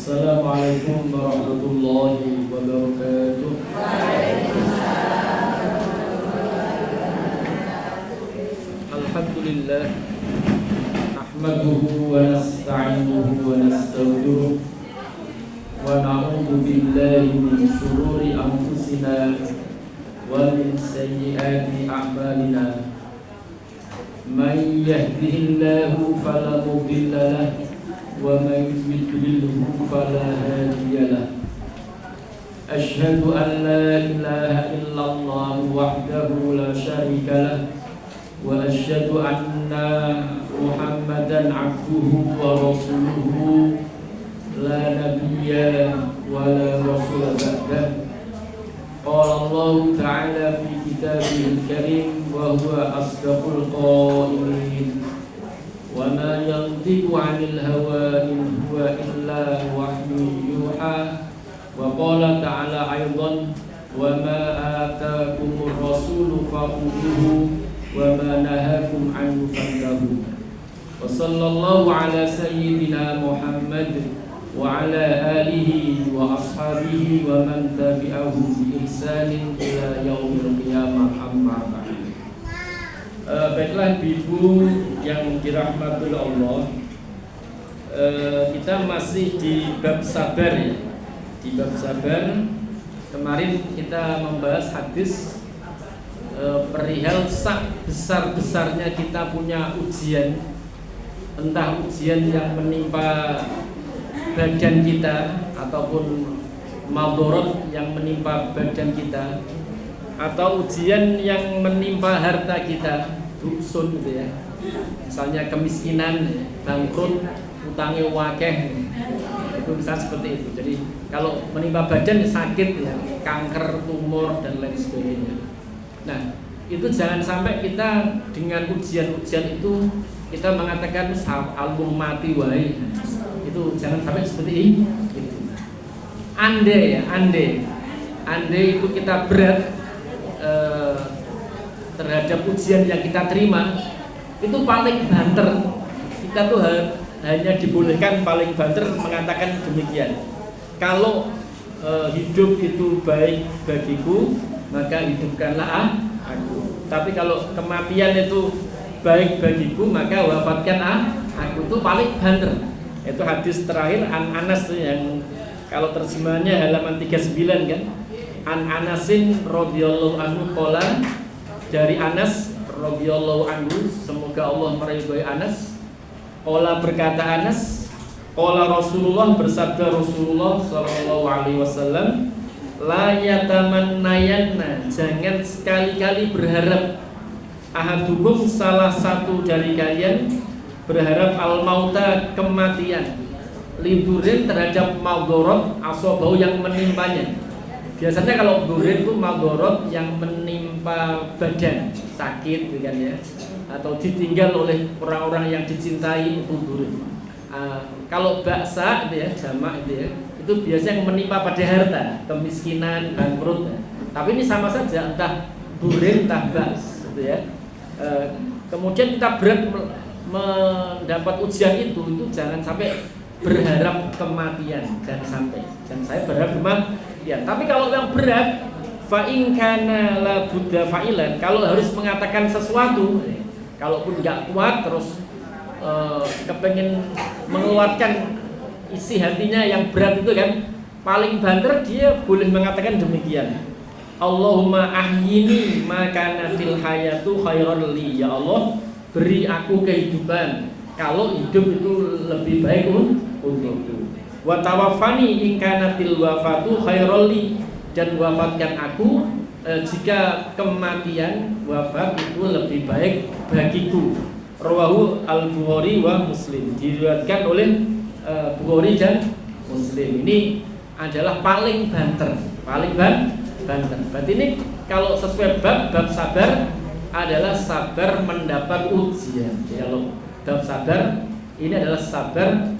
Assalamualaikum warahmatullahi wabarakatuh. Alhamdulillah, nahmaduhu wa nasta'inuhu wa nastaghfiruh wa na'udzu billahi min shururi anfusina wa min sayyiati a'malina. Man yahdihillahu fala mudilla lahu wa man yudlilhu fala hadiya lahu. Asyhadu an la ilaha illallah wahdahu la syarika lahu wa asyhadu anna Muhammadan abduhu wa rasuluhu la nabiyya wa la rasula ba'dah. Qala Allah ta'ala fi kitabihil karim wa huwa asdaqul qailin wa ma yantiqu 'anil hawa in huwa illa wahyun yuha. Wa qala ta'ala aidan wa ma ataakumur rasulu fakhudhuhu wa ma nahakum 'anhu fantahu. Wa sallallahu ala sayyidina Muhammad wa ala alihi wa ashabihi wa man tabi'ahum bi ihsanin ila yaumil qiyamah, amma ba'd. Baiklah ibu yang dirahmati Allah, kita masih di bab sabar ya. Di bab sabar kemarin kita membahas hadis perihal besar-besarnya kita punya ujian, entah ujian yang menimpa badan kita ataupun madharat yang menimpa badan kita, atau ujian yang menimpa harta kita, dusun gitu ya. Misalnya kemiskinan, bangkrut, utangnya wakeh, itu bisa seperti itu. Jadi kalau menimpa badan sakit ya, kanker, tumor dan lain sebagainya. Nah, itu jangan sampai kita dengan ujian-ujian itu kita mengatakan album mati wae. Itu jangan sampai seperti itu. Andai itu kita berat terhadap ujian yang kita terima, itu paling banter. Kita tuh hanya dibolehkan paling banter mengatakan demikian. Kalau hidup itu baik bagiku, maka hidupkanlah aku. Tapi kalau kematian itu baik bagiku, maka wafatkan aku. Itu paling banter. Itu hadis terakhir An Anas yang kalau terjemahannya halaman 39 kan. An Anasin radhiyallahu anhu qala, dari Anas radhiyallahu anhu, semoga Allah meridhai Anas. Qala, berkata Anas, qala Rasulullah, bersabda Rasulullah sallallahu alaihi wasallam, la yatamannayanna, jangan sekali-kali berharap, ahadukum, salah satu dari kalian, berharap al-mauta, kematian, liburin, terhadap madharat asobau, yang menimpanya. Biasanya kalau burin itu madharat yang menimpa badan, sakit gitu kan ya, atau ditinggal oleh orang-orang yang dicintai, itu burin. Kalau baksa itu ya, jamak itu ya, itu biasanya yang menimpa pada harta, kemiskinan, bangkrut ya. Tapi ini sama saja, entah burin, entah baks gitu ya. Kemudian kita berat mendapat ujian itu jangan sampai berharap kematian, jangan saya berharap kematian. Tapi kalau yang berat, fa in kana la budda fa'ilan, kalau harus mengatakan sesuatu, kalaupun nggak kuat terus kepengen mengeluarkan isi hatinya yang berat itu kan, paling banter dia boleh mengatakan demikian. Allahumma ahyini ma kana fil hayatu khairan li, ya Allah, beri aku kehidupan kalau hidup itu lebih baik untukku. Wa tawaffani in kanatil wafatu khairal li, dan wafatkan aku jika kematian, wafat itu lebih baik bagiku. Rawahu al-Bukhari wa Muslim, diriwayatkan oleh Bukhari dan Muslim. Ini adalah paling banter. Berarti ini kalau sesuai bab sabar adalah sabar mendapat ujian. Kalau bab sabar ini adalah sabar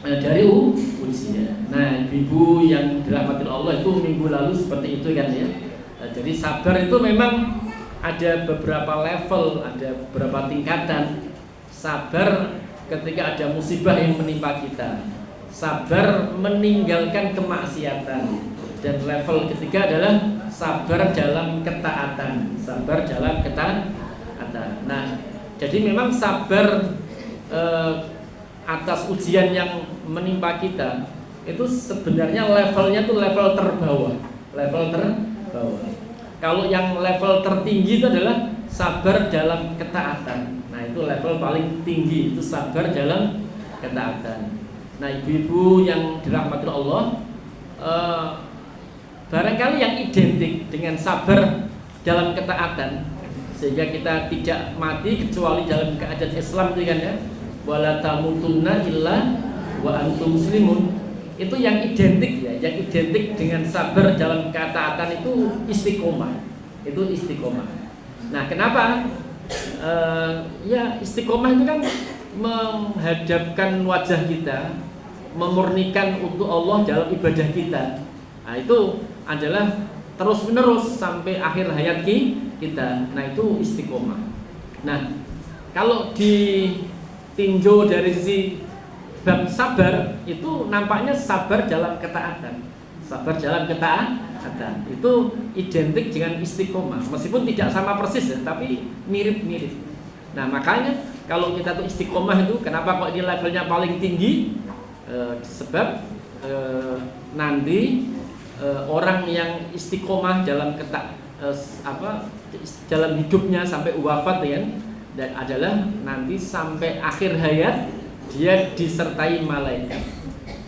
dari ujian. Nah, ibu yang dirahmati Allah, itu minggu lalu seperti itu kan ya. Jadi sabar itu memang ada beberapa level, ada beberapa tingkatan. Sabar ketika ada musibah yang menimpa kita. sabar meninggalkan kemaksiatan. Dan level ketiga adalah sabar dalam ketaatan. Sabar dalam ketaatan. Nah, jadi memang sabar atas ujian yang menimpa kita itu sebenarnya levelnya tuh level terbawah. Level terbawah. Kalau yang level tertinggi itu adalah sabar dalam ketaatan. Nah, itu level paling tinggi, itu sabar dalam ketaatan. Nah, ibu-ibu yang dirahmati Allah, barangkali yang identik dengan sabar dalam ketaatan, sehingga kita tidak mati kecuali dalam keadaan Islam itu kan ya, wala tamutunna illa wa antum muslimun. Itu yang identik ya, yang identik dengan sabar dalam ketaatan itu istiqomah. Itu istiqomah. Nah, kenapa? Ya istiqomah itu kan menghadapkan wajah kita, memurnikan untuk Allah dalam ibadah kita. Nah, itu adalah terus menerus sampai akhir hayat kita. Nah, itu istiqomah. Nah, kalau ditinjau dari sisi bab sabar, itu nampaknya sabar dalam ketaatan. Sabar dalam ketaatan itu identik dengan istiqomah, meskipun tidak sama persis ya, tapi mirip-mirip. Nah, makanya kalau kita tuh istiqomah itu kenapa kok ini levelnya paling tinggi? Sebab nanti orang yang istiqomah dalam dalam hidupnya sampai wafat ya, dan adalah nanti sampai akhir hayat dia disertai malaikat.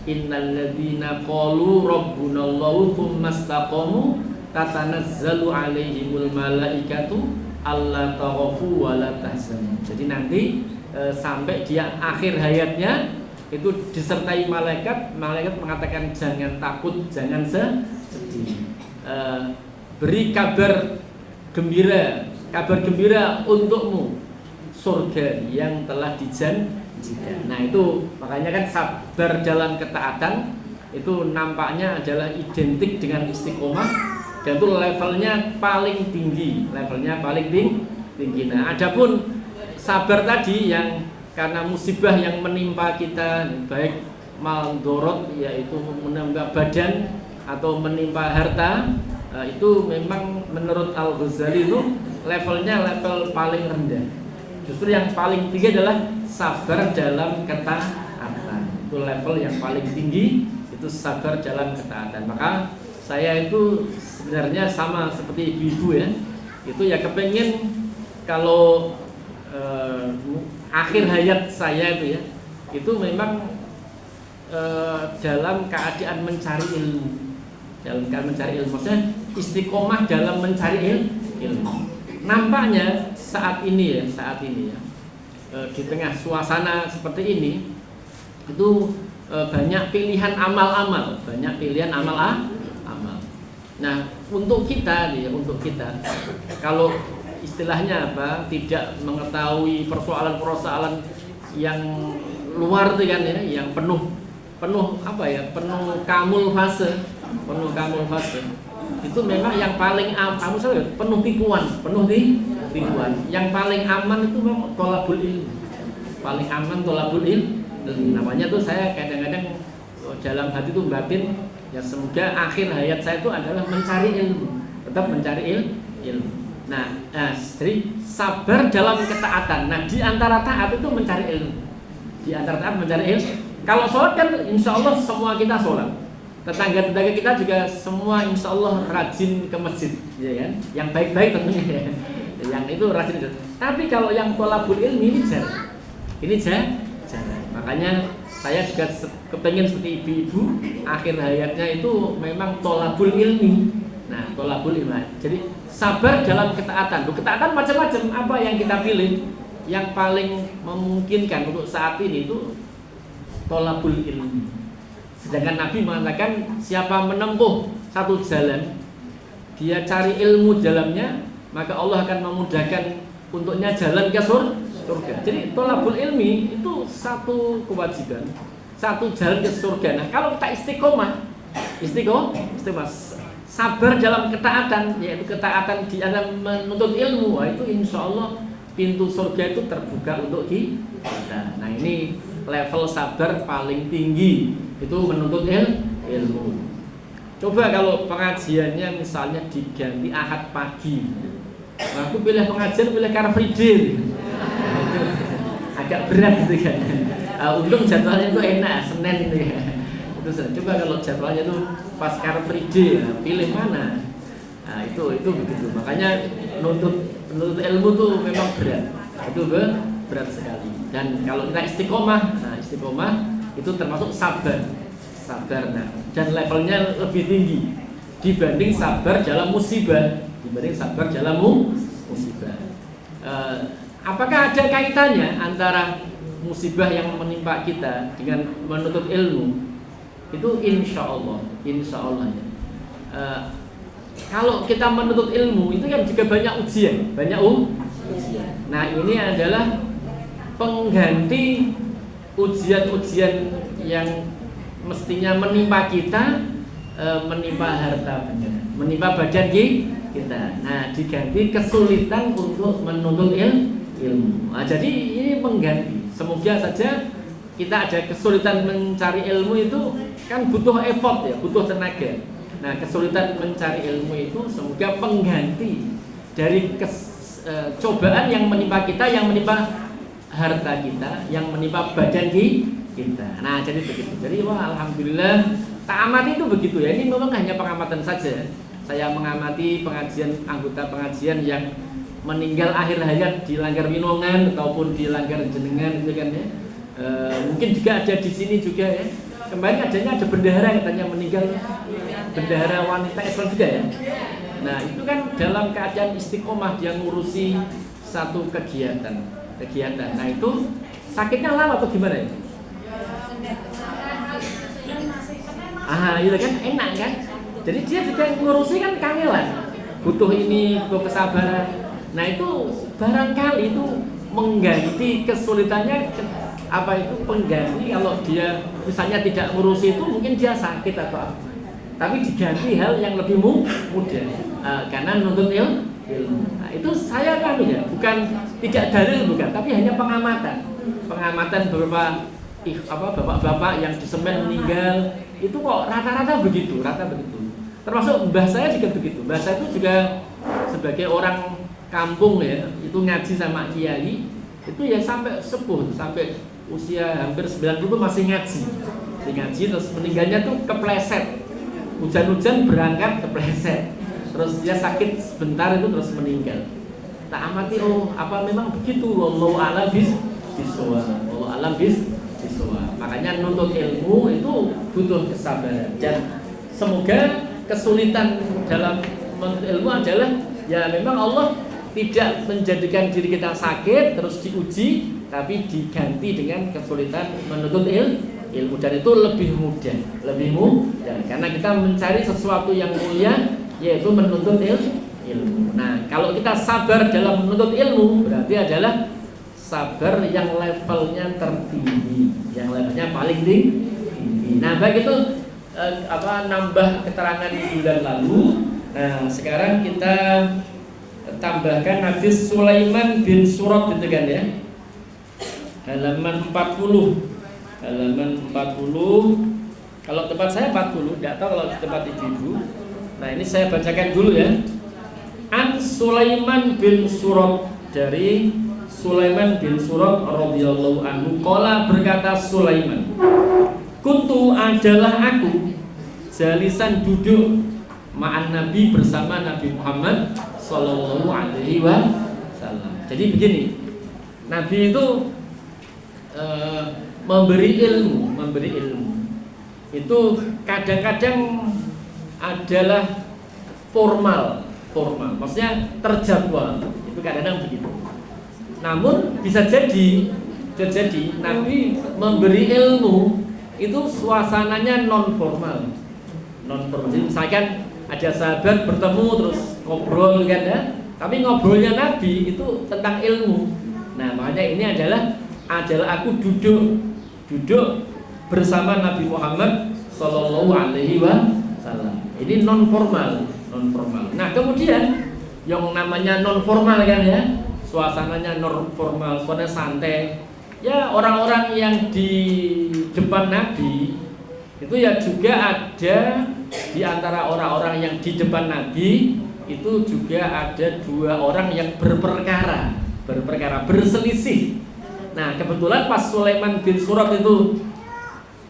Innal ladzina qalu rabbunallahu tsumma istaqamu tatanazzalu alaihimul malaikatu alla taghafu wa la tahzanu. Jadi nanti sampai dia akhir hayatnya itu disertai malaikat. Malaikat mengatakan jangan takut, jangan sedih. Beri kabar gembira untukmu surga yang telah dijanjikan. Nah, itu makanya kan sabar dalam ketaatan itu nampaknya adalah identik dengan istiqomah, dan itu levelnya paling tinggi, Nah, adapun sabar tadi yang karena musibah yang menimpa kita, baik maldorot yaitu menimpa badan atau menimpa harta, itu memang menurut Al-Ghazali itu levelnya level paling rendah. Justru yang paling tinggi adalah sabar dalam ketaatan. Itu level yang paling tinggi, itu sabar dalam ketaatan. Maka saya itu sebenarnya sama seperti ibu-ibu ya, itu ya kepengen kalau akhir hayat saya itu ya, itu memang dalam keadaan mencari ilmu. Dalam keadaan mencari ilmu, maksudnya istiqomah dalam mencari ilmu. Nampaknya saat ini ya, di tengah suasana seperti ini itu banyak pilihan amal-amal, Nah, untuk kita kalau istilahnya apa, tidak mengetahui persoalan-persoalan yang luar itu kan ya, yang penuh kamul fase. Itu memang yang paling penuh tipuan. Yang paling aman itu memang thalabul ilmi. Paling aman thalabul ilmi. Namanya tuh saya kadang-kadang dalam hati tuh batin ya, semoga akhir hayat saya itu adalah mencari ilmu, tetap mencari ilmu. Nah, jadi sabar dalam ketaatan. Nah, di antara taat itu mencari ilmu. Kalau sholat kan insya Allah semua kita sholat. Tetangga-tetangga kita juga semua insya Allah rajin ke masjid, ya kan? Yang baik-baik tentunya ya. Yang itu rajin. Tapi kalau yang thalabul ilmi ini jarang. Makanya saya juga kepengen seperti ibu-ibu akhir hayatnya itu memang thalabul ilmi. Nah, thalabul ilmi. Jadi sabar dalam ketaatan. Ketaatan macam-macam, apa yang kita pilih? Yang paling memungkinkan untuk saat ini itu thalabul ilmi. Sedangkan Nabi mengatakan siapa menempuh satu jalan, dia cari ilmu dalamnya, maka Allah akan memudahkan untuknya jalan ke surga. Jadi thalabul ilmi itu satu kewajiban, satu jalan ke surga. Nah, kalau kita istiqomah, sabar dalam ketaatan, yaitu ketaatan di dalam menuntut ilmu, itu insya Allah pintu surga itu terbuka untuk kita. Nah, ini level sabar paling tinggi itu menuntut ilmu. Coba kalau pengajiannya misalnya diganti Ahad pagi, nah, aku pilih pengajian pilih Car Free Day, agak berat gitu kan. Untung jadwalnya itu enak, Senin gitu ya. Coba kalau jadwalnya itu pas Car Free Day, pilih mana? Nah, itu begitu. Makanya menuntut ilmu tuh memang berat. Itu berat sekali. Dan kalau kita istiqomah, nah istiqomah itu termasuk sabar. Nah, dan levelnya lebih tinggi dibanding sabar dalam musibah. Apakah ada kaitannya antara musibah yang menimpa kita dengan menuntut ilmu? Itu insya Allah ya. Kalau kita menuntut ilmu itu kan juga banyak ujian. Nah, ini adalah pengganti ujian-ujian yang mestinya menimpa kita, menimpa harta benda, menimpa badan kita. Nah, diganti kesulitan untuk menuntut ilmu. Nah, jadi ini mengganti. Semoga saja kita ada kesulitan mencari ilmu itu kan butuh effort ya, butuh tenaga. Nah, kesulitan mencari ilmu itu semoga pengganti dari cobaan yang menimpa kita, yang menimpa harta kita, yang menimpa badan kita. Nah, jadi begitu. Jadi alhamdulillah amati itu begitu ya. Ini memang hanya pengamatan saja. Saya mengamati anggota pengajian yang meninggal akhir hayat di Langgar Winongan ataupun di Langgar Jenengan gitu kan ya. Mungkin juga ada di sini juga ya. Kemarin ada bendahara katanya meninggal, bendahara wanita Islam juga ya. Nah, itu kan dalam keadaan istiqomah dia ngurusi satu kegiatan. Nah, itu sakitnya lama atau gimana ya? Itu kan enak kan? Jadi dia juga ngurusi kan kangelan. Butuh ini, butuh kesabaran. Nah, itu barangkali itu mengganti kesulitannya. Pengganti kalau dia misalnya tidak ngurusi itu mungkin dia sakit atau apa, tapi diganti hal yang lebih mudah karena nuntut ilmu. Nah, itu saya bukan tidak dalil bukan, tapi hanya pengamatan beberapa bapak-bapak yang di Semen meninggal itu kok rata begitu. Termasuk mbah saya juga begitu. Mbah saya itu juga sebagai orang kampung ya, itu ngaji sama kiai itu ya sampai sepuh, sampai usia hampir 90 masih ngaji terus meninggalnya tuh kepleset, hujan-hujan berangkat kepleset, terus dia sakit sebentar itu terus meninggal. Tak amati memang begitu, wallahu a'lam bishawab. Makanya nuntut ilmu itu butuh kesabaran, dan semoga kesulitan dalam menuntut ilmu adalah ya memang Allah tidak menjadikan diri kita sakit terus diuji, tapi diganti dengan kesulitan menuntut ilmu, dan itu lebih mudah karena kita mencari sesuatu yang mulia, yaitu menuntut ilmu. Nah, kalau kita sabar dalam menuntut ilmu berarti adalah sabar yang levelnya tertinggi, yang levelnya paling tinggi. Nah, baik itu nambah keterangan di bulan lalu. Nah, sekarang kita tambahkan hadis Sulaiman bin Surat gitu kan ya. Halaman 40. Kalau tempat saya 40, enggak tahu kalau di tempat ibu-ibu. Nah, ini saya bacakan dulu ya. An Sulaiman bin Surat, dari Sulaiman bin Surat radhiyallahu anhu, qala, berkata Sulaiman, kuntu adalah aku jalisan duduk ma'an Nabi, bersama Nabi Muhammad sallallahu alaihi wasallam. Jadi begini, Nabi itu memberi ilmu itu kadang-kadang adalah formal, maksudnya terjadwal, itu kadang-kadang begitu. Namun bisa jadi Nabi memberi ilmu itu suasananya non formal. Jadi misalkan ada sahabat bertemu terus ngobrol kan ya, tapi ngobrolnya Nabi itu tentang ilmu. Nah, makanya ini adalah aku duduk bersama Nabi Muhammad sallallahu alaihi wasallam. Ini non formal. Nah, kemudian yang namanya non formal kan ya, suasananya non formal, suasana santai. ya orang-orang yang di depan Nabi itu ya juga ada di antara orang-orang yang di depan Nabi itu juga ada 2 orang yang berperkara, berselisih. Nah, kebetulan pas Sulaiman bin Surad itu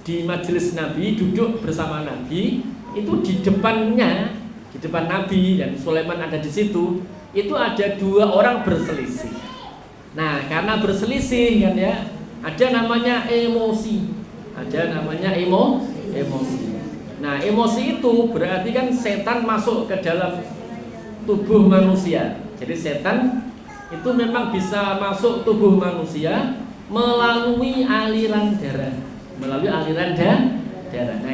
di majelis Nabi, duduk bersama Nabi, itu di depan Nabi dan Sulaiman ada di situ, itu ada 2 orang berselisih. Nah, karena berselisih kan ya, ada namanya emosi. Emosi. Nah, emosi itu berarti kan setan masuk ke dalam tubuh manusia. Jadi setan itu memang bisa masuk tubuh manusia melalui aliran darah. Nah,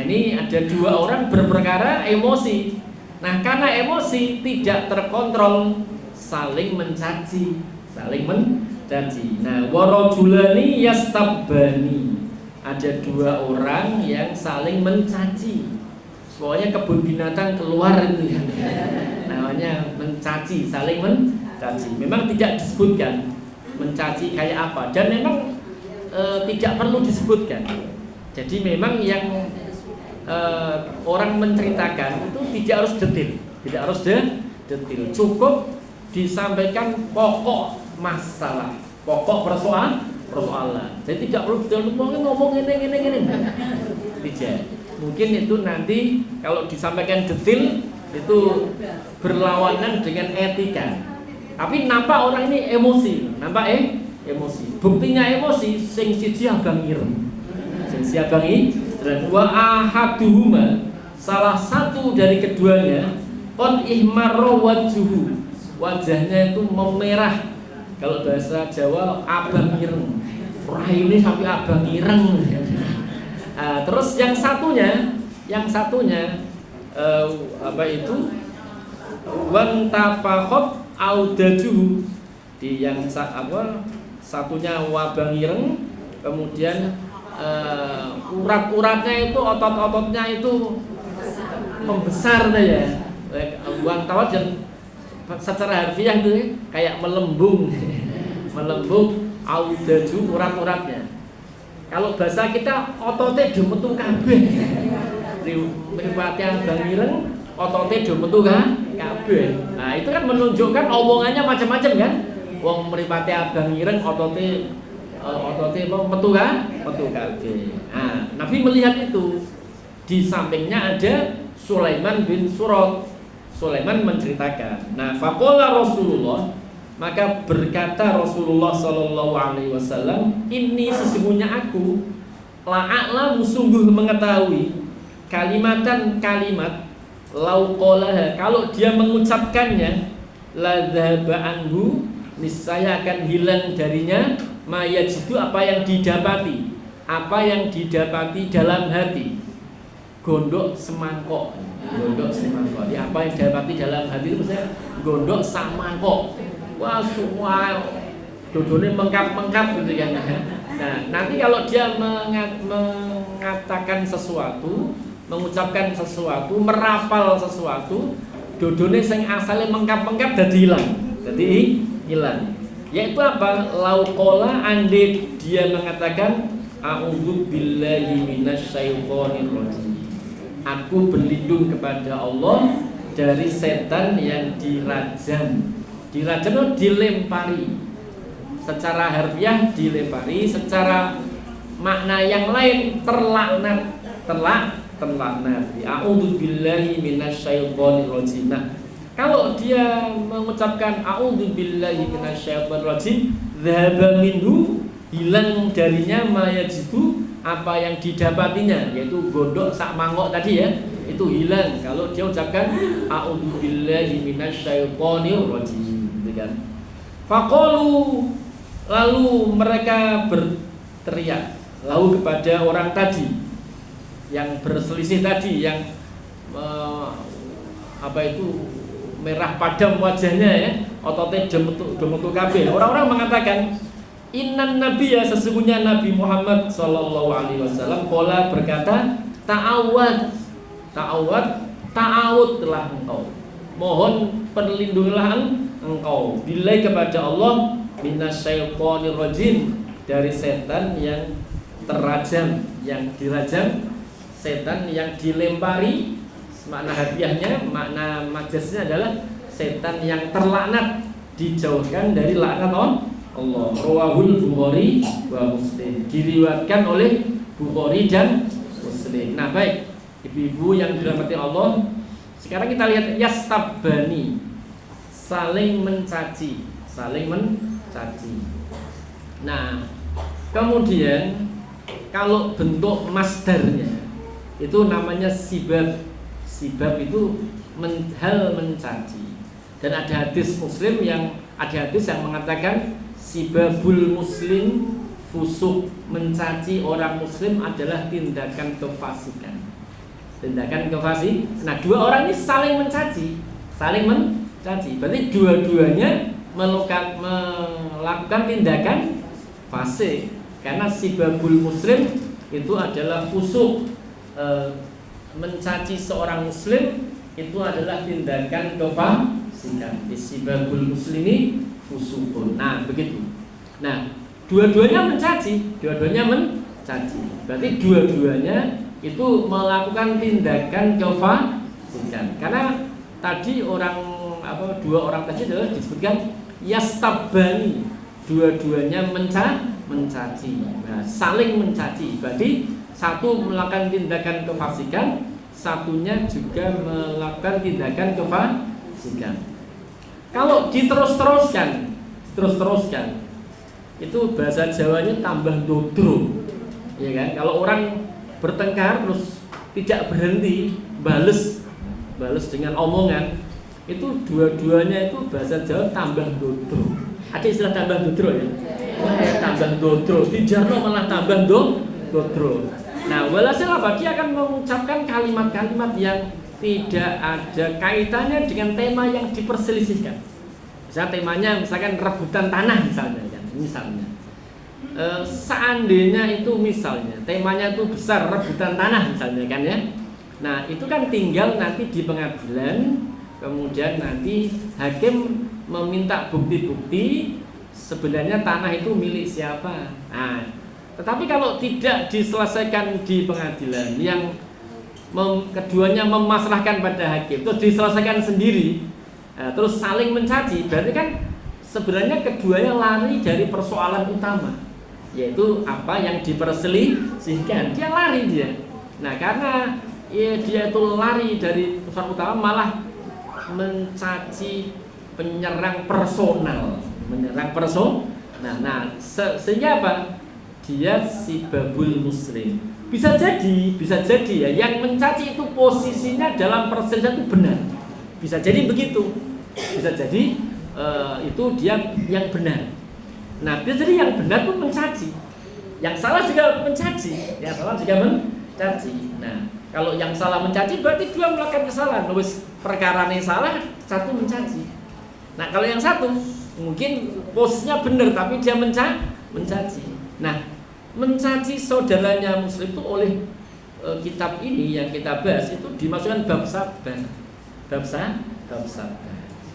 ini ada 2 orang berperkara emosi. Nah, karena emosi tidak terkontrol, saling mencaci. Nah, warajulani yastabbani. Ada 2 orang yang saling mencaci. Pokoknya kebun binatang keluar itu ya. Namanya mencaci, saling mencaci. Memang tidak disebutkan mencaci kayak apa, dan memang tidak perlu disebutkan. Jadi memang yang orang menceritakan itu tidak harus detail, cukup disampaikan pokok masalah, pokok persoalan. Jadi tidak perlu ngomong ini. Tidak. Mungkin itu nanti kalau disampaikan detail itu berlawanan dengan etika. Tapi nampak orang ini emosi, emosi. Buktinya emosi, sing siji abang ireng. Dan wa ahaduhuma, salah satu dari keduanya, qad ihmarra wajhuhu, wajahnya itu memerah. Kalau bahasa Jawa abang ireng. Raine sampai abang ireng. Terus yang satunya apa itu? Wan tafakhat audajuhu, di yang satunya wabang ireng, kemudian urat-uratnya itu, otot-ototnya itu membesar ya. Wan tawat dan secara harfiah itu kayak melembung audaju, urat-uratnya. Kalau bahasa kita ototnya metu kabeh. Mripate abang ireng, ototnya metu kabeh. Nah, itu kan menunjukkan omongannya macam-macam kan. Wong mripate abang ireng, ototnya metu kabeh. Nah, Nabi melihat itu. Di sampingnya ada Sulaiman bin Surad. Sulaiman menceritakan. Nah, faqala Rasulullah, maka berkata Rasulullah sallallahu alaihi wasallam, ini sesungguhnya aku la'alamu, sungguh mengetahui, kalimat lau qalaha, kalau dia mengucapkannya, la dhaba anhu, niscaya akan hilang darinya mayajidu, apa yang didapati dalam hati. Gondok semangkok. Ya, apa yang didapati dalam hati itu maksudnya gondok sak mangkok. Wah, semua dodone mengkap-mengkap gitu kan. Nah, nanti kalau dia mengatakan sesuatu, mengucapkan sesuatu, merapal sesuatu, dodone sing asale mengkap-mengkap dadi hilang. Yaitu apa? Lauqala, andai dia mengatakan a'udzu billahi minasyaitonir rajim. Aku berlindung kepada Allah dari setan yang dirajam. Dirajam itu dilempari. Secara harfiah dilempari, secara makna yang lain terlaknat. A'udzu billahi minasyaitonir rajim. Nah, kalau dia mengucapkan a'udzu billahi minasyaitonir rajim, dhahaba minhu, hilang darinya mayajidu, apa yang didapatinya, yaitu gondok sak mangkok tadi ya, itu hilang kalau dia ucapkan a'udzu billahi minasyaitonir rajim, gitu kan. Faqalu, lalu mereka berteriak lalu kepada orang tadi yang berselisih tadi, yang merah padam wajahnya ya, ototnya gemetu kabeh. Orang-orang mengatakan innan nabiyya, sesungguhnya Nabi Muhammad sallallahu alaihi wasallam qala, berkata, ta'awudlah engkau, mohon perlindunganlah engkau billahi, kepada Allah, minasyaitonir rajim, dari setan yang terrajam, yang dirajam, setan yang dilempari. Makna harfiahnya, makna majaznya adalah setan yang terlaknat, dijauhkan dari laknat Allah. Rawahul Bukhari wa Muslim, diriwayatkan oleh Bukhari dan Muslim. Nah, baik, ibu-ibu yang dirahmati Allah, sekarang kita lihat yastabbani, saling mencaci, saling mencaci. Nah, kemudian kalau bentuk masdarnya itu namanya sibab. Sibab itu hal mencaci. Dan ada hadis Muslim yang mengatakan sibabul muslim fusuk, mencaci orang muslim adalah tindakan kefasikan. Tindakan kefasikan. Nah, dua orang ini saling mencaci, berarti dua-duanya melakukan tindakan fasik. Karena sibabul muslim itu adalah fusuk, mencaci seorang muslim itu adalah tindakan kefasikan. Sibabul muslimi fusukun. Nah, begitu. Nah, dua-duanya mencaci. Berarti dua-duanya itu melakukan tindakan kefasikan. Karena tadi dua orang tadi adalah disebutkan yastabbani, dua-duanya mencaci. Nah, saling mencaci. Berarti satu melakukan tindakan kefasikan, satunya juga melakukan tindakan kefasikan. Kalau diterus-teruskan, itu bahasa Jawanya tambah dodro, ya kan? Kalau orang bertengkar terus tidak berhenti, bales dengan omongan, itu dua-duanya itu bahasa Jawa tambah dodro. Ada istilah tambah dodro ya? Tambah dodro, dijarno malah tambah dodro. Nah, walhasil apa? Dia akan mengucapkan kalimat-kalimat yang tidak ada kaitannya dengan tema yang diperselisihkan. Misalnya temanya misalkan rebutan tanah misalnya kan. Seandainya itu misalnya temanya itu besar, rebutan tanah misalnya kan ya. Nah, itu kan tinggal nanti di pengadilan, kemudian nanti hakim meminta bukti-bukti sebenarnya tanah itu milik siapa. Nah, tetapi kalau tidak diselesaikan di pengadilan, yang keduanya memasrahkan pada hakim, terus diselesaikan sendiri, terus saling mencaci, berarti kan sebenarnya keduanya lari dari persoalan utama, yaitu apa yang diperselisihkan. Dia lari dia. Nah, karena dia itu lari dari persoalan utama, malah mencaci, menyerang personal. Nah, sehingga apa? Dia sibabul muslim. Bisa jadi ya, yang mencaci itu posisinya dalam perselisihan itu benar. Bisa jadi begitu. Bisa jadi itu dia yang benar. Nah, bisa jadi yang benar itu mencaci. Yang salah juga mencaci. Nah, kalau yang salah mencaci berarti dua melakukan kesalahan. Terus perkaranya salah, satu mencaci. Nah, kalau yang satu mungkin posisinya benar tapi dia mencaci. Nah, mencaci saudaranya muslim itu oleh kitab ini yang kita bahas itu dimasukkan bab sabar.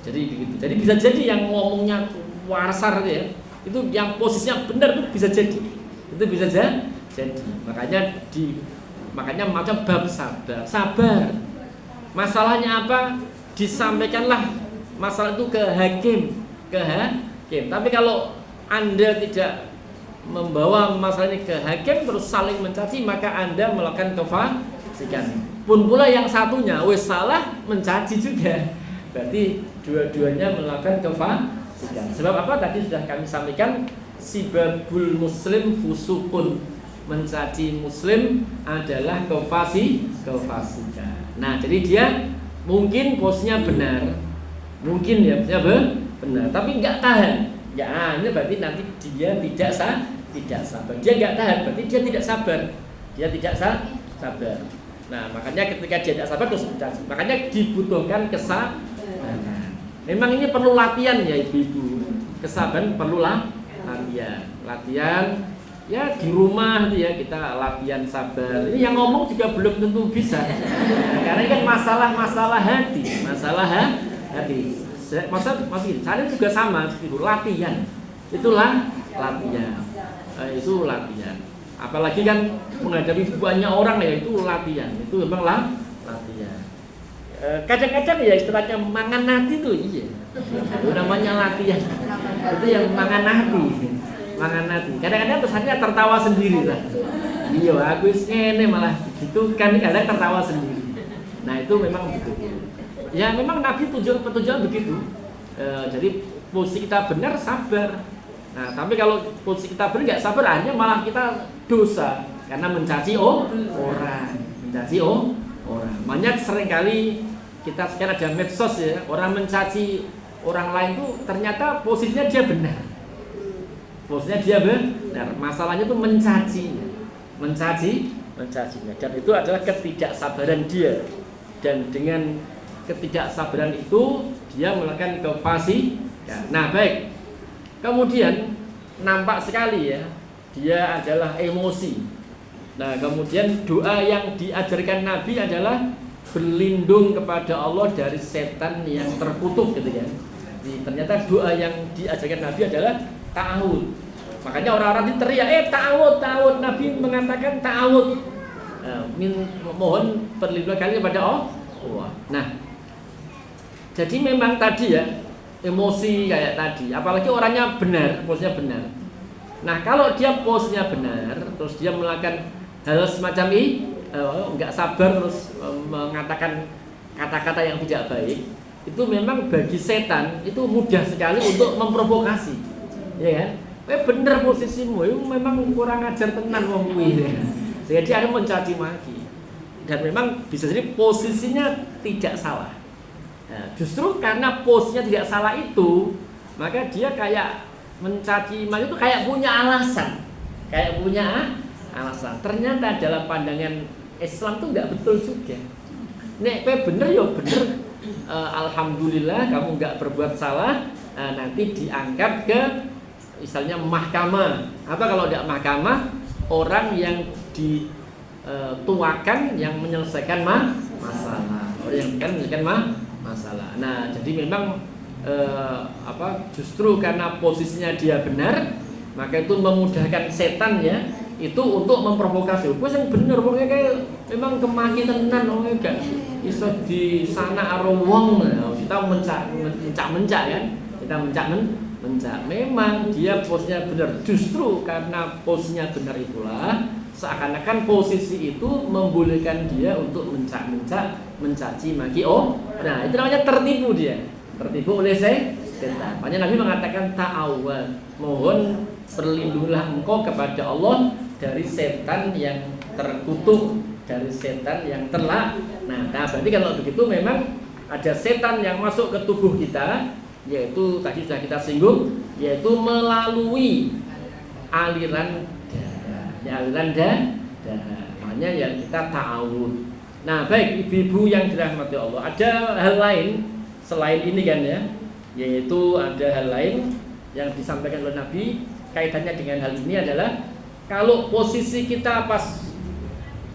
Jadi begitu. Jadi bisa jadi yang ngomongnya wasar ya, itu yang posisinya benar itu bisa jadi. Itu bisa jadi. Makanya macam bab sabar. Masalahnya apa? Disampaikanlah masalah itu ke hakim. Tapi kalau Anda tidak membawa masalah ini ke hakim terus saling mencaci, maka Anda melakukan kefasikan. Pun pula yang satunya wis salah mencaci juga. Berarti dua-duanya melakukan kefasikan. Sebab apa? Tadi sudah kami sampaikan, sibabul muslim fusukun, mencaci muslim adalah kefasikan. Nah, jadi dia mungkin posnya benar. Mungkin ya benar, tapi enggak tahan. Ya, ini berarti nanti dia tidak sabar. Dia enggak tahan, berarti dia tidak sabar. Nah, makanya ketika dia tidak sabar terus mencaci. Makanya dibutuhkan kesabaran. Memang ini perlu latihan ya ibu-ibu. Kesabaran perlu latihan. Ya di rumah ya kita latihan sabar. Ini yang ngomong juga belum tentu bisa. Karena ini kan masalah hati. Maksudnya saya juga sama itu latihan. Itulah latihan. itu latihan. Apalagi kan menghadapi banyak orang ya, itu latihan. Itu memang latihan. Kadang-kadang ya istilahnya mangan hati tuh, iya. Itu namanya latihan. Itu yang mangan hati. Mangan hati. Kadang-kadang pesannya tertawa sendiri lah. Iya, aku ini malah gitu kan, kadang tertawa sendiri. Nah itu memang begitu. Ya memang Nabi petunjuk begitu. Jadi posisi kita benar sabar. Nah tapi kalau posisi kita benar nggak sabar, akhirnya malah kita dosa karena mencaci orang, orang. Banyak seringkali kita sekarang ada medsos ya, orang mencaci orang lain tuh ternyata posisinya dia benar. Posisinya dia benar. Masalahnya tuh mencacinya. Dan itu adalah ketidaksabaran dia. Dan dengan ketidaksabaran itu dia melakukan kefasikan. Nah baik, kemudian nampak sekali ya, dia adalah emosi. Nah kemudian doa yang diajarkan Nabi adalah berlindung kepada Allah dari setan yang terkutuk gitu kan. Jadi, ternyata doa yang diajarkan Nabi adalah ta'awud. Makanya orang-orang itu teriak, ta'awud. Nabi mengatakan ta'awud. Mohon perlindungan kalian kepada Allah. Nah, jadi memang tadi ya, emosi kayak tadi, apalagi orangnya benar, posisinya benar. Nah, kalau dia posisinya benar, terus dia melakukan hal semacam ini, nggak sabar terus mengatakan kata-kata yang tidak baik, itu memang bagi setan itu mudah sekali untuk memprovokasi, ya kan? Bener posisimu, itu memang kurang ajar tenan wong kuwi. Sehingga dia akan mencaci maki. Dan memang bisa jadi posisinya tidak salah. Nah, justru karena posisinya tidak salah itu, maka dia kayak mencaci maki itu kayak punya alasan. Ternyata dalam pandangan Islam itu nggak betul juga. Nek bener ya bener. Alhamdulillah kamu nggak berbuat salah. Nanti diangkat ke misalnya mahkamah. Apa kalau tidak mahkamah? Orang yang dituakan yang menyelesaikan masalah. Orang yang menyelesaikan masalah. Nah, jadi memang justru karena posisinya dia benar, maka itu memudahkan setan ya itu untuk memprovokasi. Wes yang bener pokoknya kayak memang kemaki tenan wong gak iso di sana karo wong. Kita mencak kan. Kita mencak. Memang dia posisinya benar. Justru karena posisinya benar itulah seakan-akan posisi itu membolehkan dia untuk mencak-mencak, mencaci maki. Nah, itu namanya tertipu dia. Tertipu oleh setan. Makanya Nabi mengatakan ta'awwad. Mohon berlindunglah engkau kepada Allah dari setan yang terkutuk, dari setan yang terlak. Nah, berarti kalau begitu memang ada setan yang masuk ke tubuh kita, yaitu tadi sudah kita singgung, yaitu melalui aliran darah. Makanya ya kita ta'awud. Nah, baik ibu-ibu yang dirahmati Allah, ada hal lain selain ini kan ya, yaitu ada hal lain yang disampaikan oleh Nabi kaitannya dengan hal ini adalah kalau posisi kita pas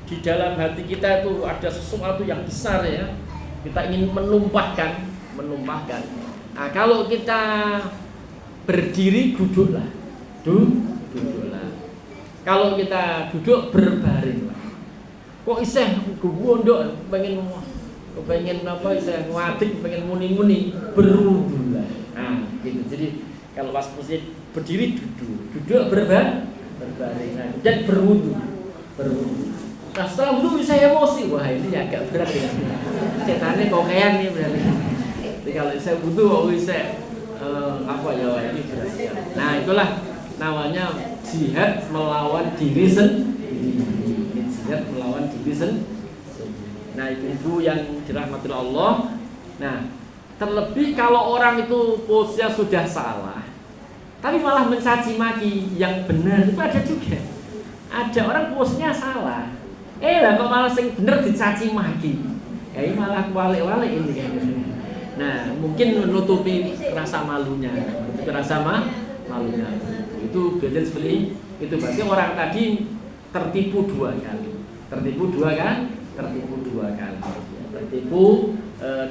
di dalam hati kita itu ada sesuatu yang besar ya, kita ingin menumpahkan. Nah, kalau kita berdiri duduklah. Kalau kita duduk berbaringlah. Kok isih gondok pengen apa isih ngadeg pengen muni-muni berwudulah. Nah, gitu. Jadi kalau pas posisi berdiri duduk berbaring dan berwudu. Nah, setelah wudu bisa emosi. Wah, ini agak berat ya. Setannya kokean nih berarti. Jadi kalau saya wudu bisa ini berat. Nah, itulah namanya jihad melawan diri sendiri. Nah, ibu yang dirahmati Allah. Nah, terlebih kalau orang itu posisinya sudah salah, tapi malah mencaci maki yang benar, itu ada juga. Ada orang posisinya salah, lah kok malah sing bener dicaci maki. Ini malah walik-walik ini kan. Nah, mungkin menutupi rasa malunya. Itu belajar seperti itu. Berarti orang tadi tertipu dua kali.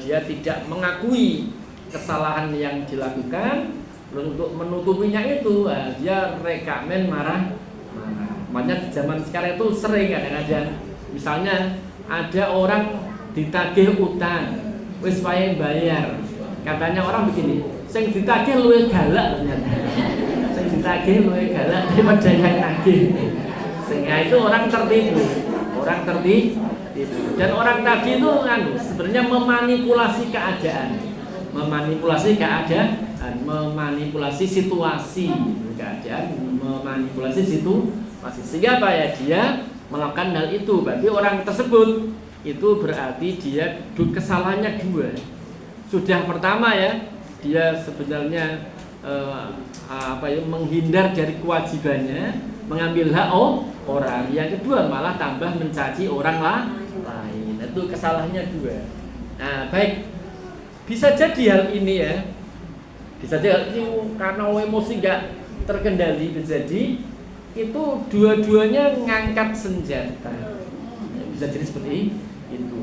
Dia tidak mengakui kesalahan yang dilakukan, Untuk menutupinya itu dia rekamen marah. Makanya zaman sekarang itu sering kadang-kadang misalnya ada orang ditagih utang wis wae bayar. Katanya orang begini, sing ditagih luwih galak ternyata. Sing ditagih luwih galak daripada yang nagih. Sehingga itu orang tertipu. Dan orang tadi itu sebenarnya memanipulasi keadaan, memanipulasi situasi keadaan, memanipulasi situasi. Sehingga apa ya, dia melakukan hal itu. Berarti orang tersebut itu berarti dia kesalahannya dua. Sudah pertama ya, dia sebenarnya menghindar dari kewajibannya, mengambil hak orang. Yang kedua malah tambah mencaci orang lain. Itu kesalahannya dua. Nah, baik, bisa jadi hal ini ya, bisa jadi hal ini karena emosi nggak terkendali, bisa jadi itu dua-duanya ngangkat senjata. Bisa jadi seperti itu.